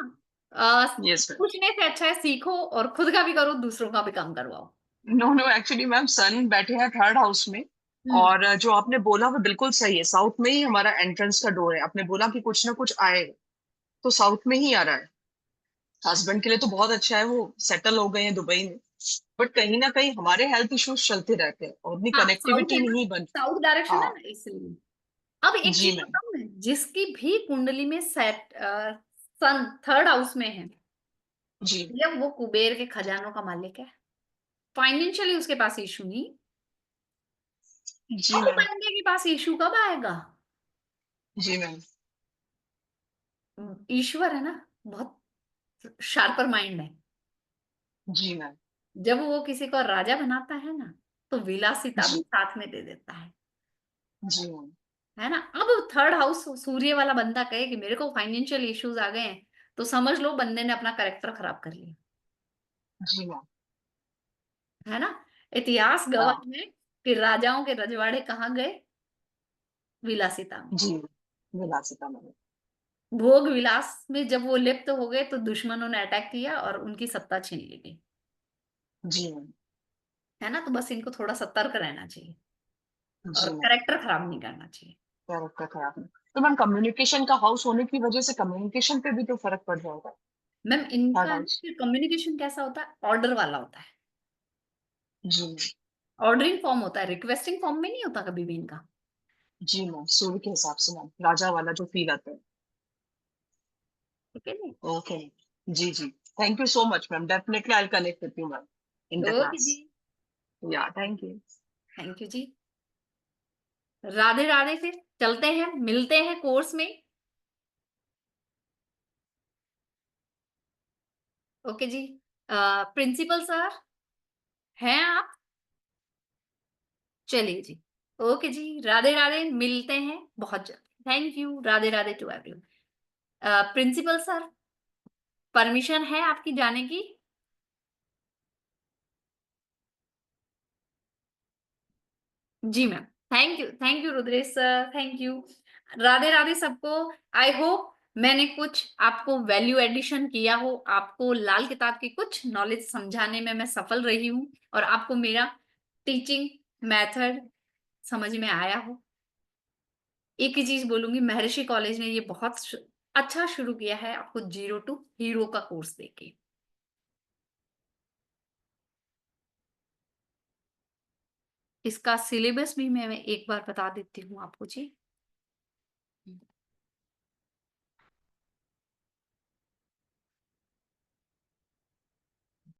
Yes ma'am. पूछने से अच्छा है सीखो और खुद का भी करो, दूसरों का भी काम करवाओ। नो नो, एक्चुअली मैम सन बैठे हैं थर्ड हाउस में। और जो आपने बोला वो बिल्कुल सही है, साउथ में ही हमारा एंट्रेंस का डोर है। आपने बोला कि कुछ ना कुछ आए, तो साउथ में ही आ रहा है। हस्बैंड के लिए तो बहुत अच्छा है, वो सेटल हो गए हैं दुबई में। बट कहीं ना कहीं हमारे हेल्थ इश्यूज चलते रहते हैं और उतनी हाँ साउथ है कनेक्टिविटी ना, नहीं बन। साउथ डायरेक्शन है हाँ ना, इसलिए। अब एक जी चीज मैम। बताऊं मैं, जिसकी भी कुंडली में सन थर्ड हाउस में है, जी जब वो कुबेर के खजानों का मालिक है, फाइनेंशियली उसके पास इशू नहीं। जी अब मैम। बंदे के पास इशू कब आएगा? जी मैम। ईश्वर है ना, बहुत शार्पर माइंड है। जी मैम। जब वो किसी को राजा बनाता है ना, तो विलासिता भी जी साथ में दे देता जी मैम। है ना। अब थर्ड हाउस सूर्य वाला बंदा कहे कि मेरे को फाइनेंशियल इश्यूज आ गए हैं, तो समझ लो बंदे ने अपना कैरेक्टर खराब कर लिया। जी मैम। है ना। इतिहास गवाह हाँ है कि राजाओं के रजवाड़े कहाँ गए? विलासिता में। जी विलासिता मैम। भोग विलास में जब वो लिप्त हो गए, तो दुश्मनों ने अटैक किया और उनकी सत्ता छीन ली गई। जी मैम। है ना। तो बस इनको थोड़ा सतर्क रहना चाहिए और जी मैम। कैरेक्टर खराब नहीं करना चाहिए। कैरेक्टर खराब है तो मैम कम्युनिकेशन का हाउस होने की वजह से कम्युनिकेशन पे भी तो फर्क पड़ जाएगा। मैम थर्ड इनका हाउस। कम्युनिकेशन कैसा होता है? ऑर्डर वाला होता है। जी मैम। ऑर्डरिंग फॉर्म होता है, रिक्वेस्टिंग फॉर्म में नहीं होता कभी भी इनका। जी मैम, सूर्य के हिसाब से मैम, राजा वाला जो फील आता है। ठीक है जी। ओके जी जी। Thank you so much ma'am, definitely I connect with you ma'am in the okay class. जी, या थैंक यू। थैंक यू जी। राधे राधे, फिर चलते हैं, मिलते हैं कोर्स में। ओके जी। प्रिंसिपल सर, हैं आप? चलिए जी, ओके जी, राधे राधे, मिलते हैं बहुत जल्द। Thank you, Radhe Radhe to everyone. Principal sir, permission है आपकी जाने की? जी ma'am, thank you Rudresh sir, thank you. Radhe Radhe सबको। आई होप मैंने कुछ आपको वैल्यू एडिशन किया हो, आपको लाल किताब की कुछ नॉलेज समझाने में मैं सफल रही हूँ और आपको मेरा टीचिंग मेथड समझ में आया हो। एक ही चीज बोलूंगी, महर्षि कॉलेज ने ये बहुत अच्छा शुरू किया है आपको 0 टू हीरो का कोर्स देके। इसका सिलेबस भी मैं एक बार बता देती हूँ आपको जी।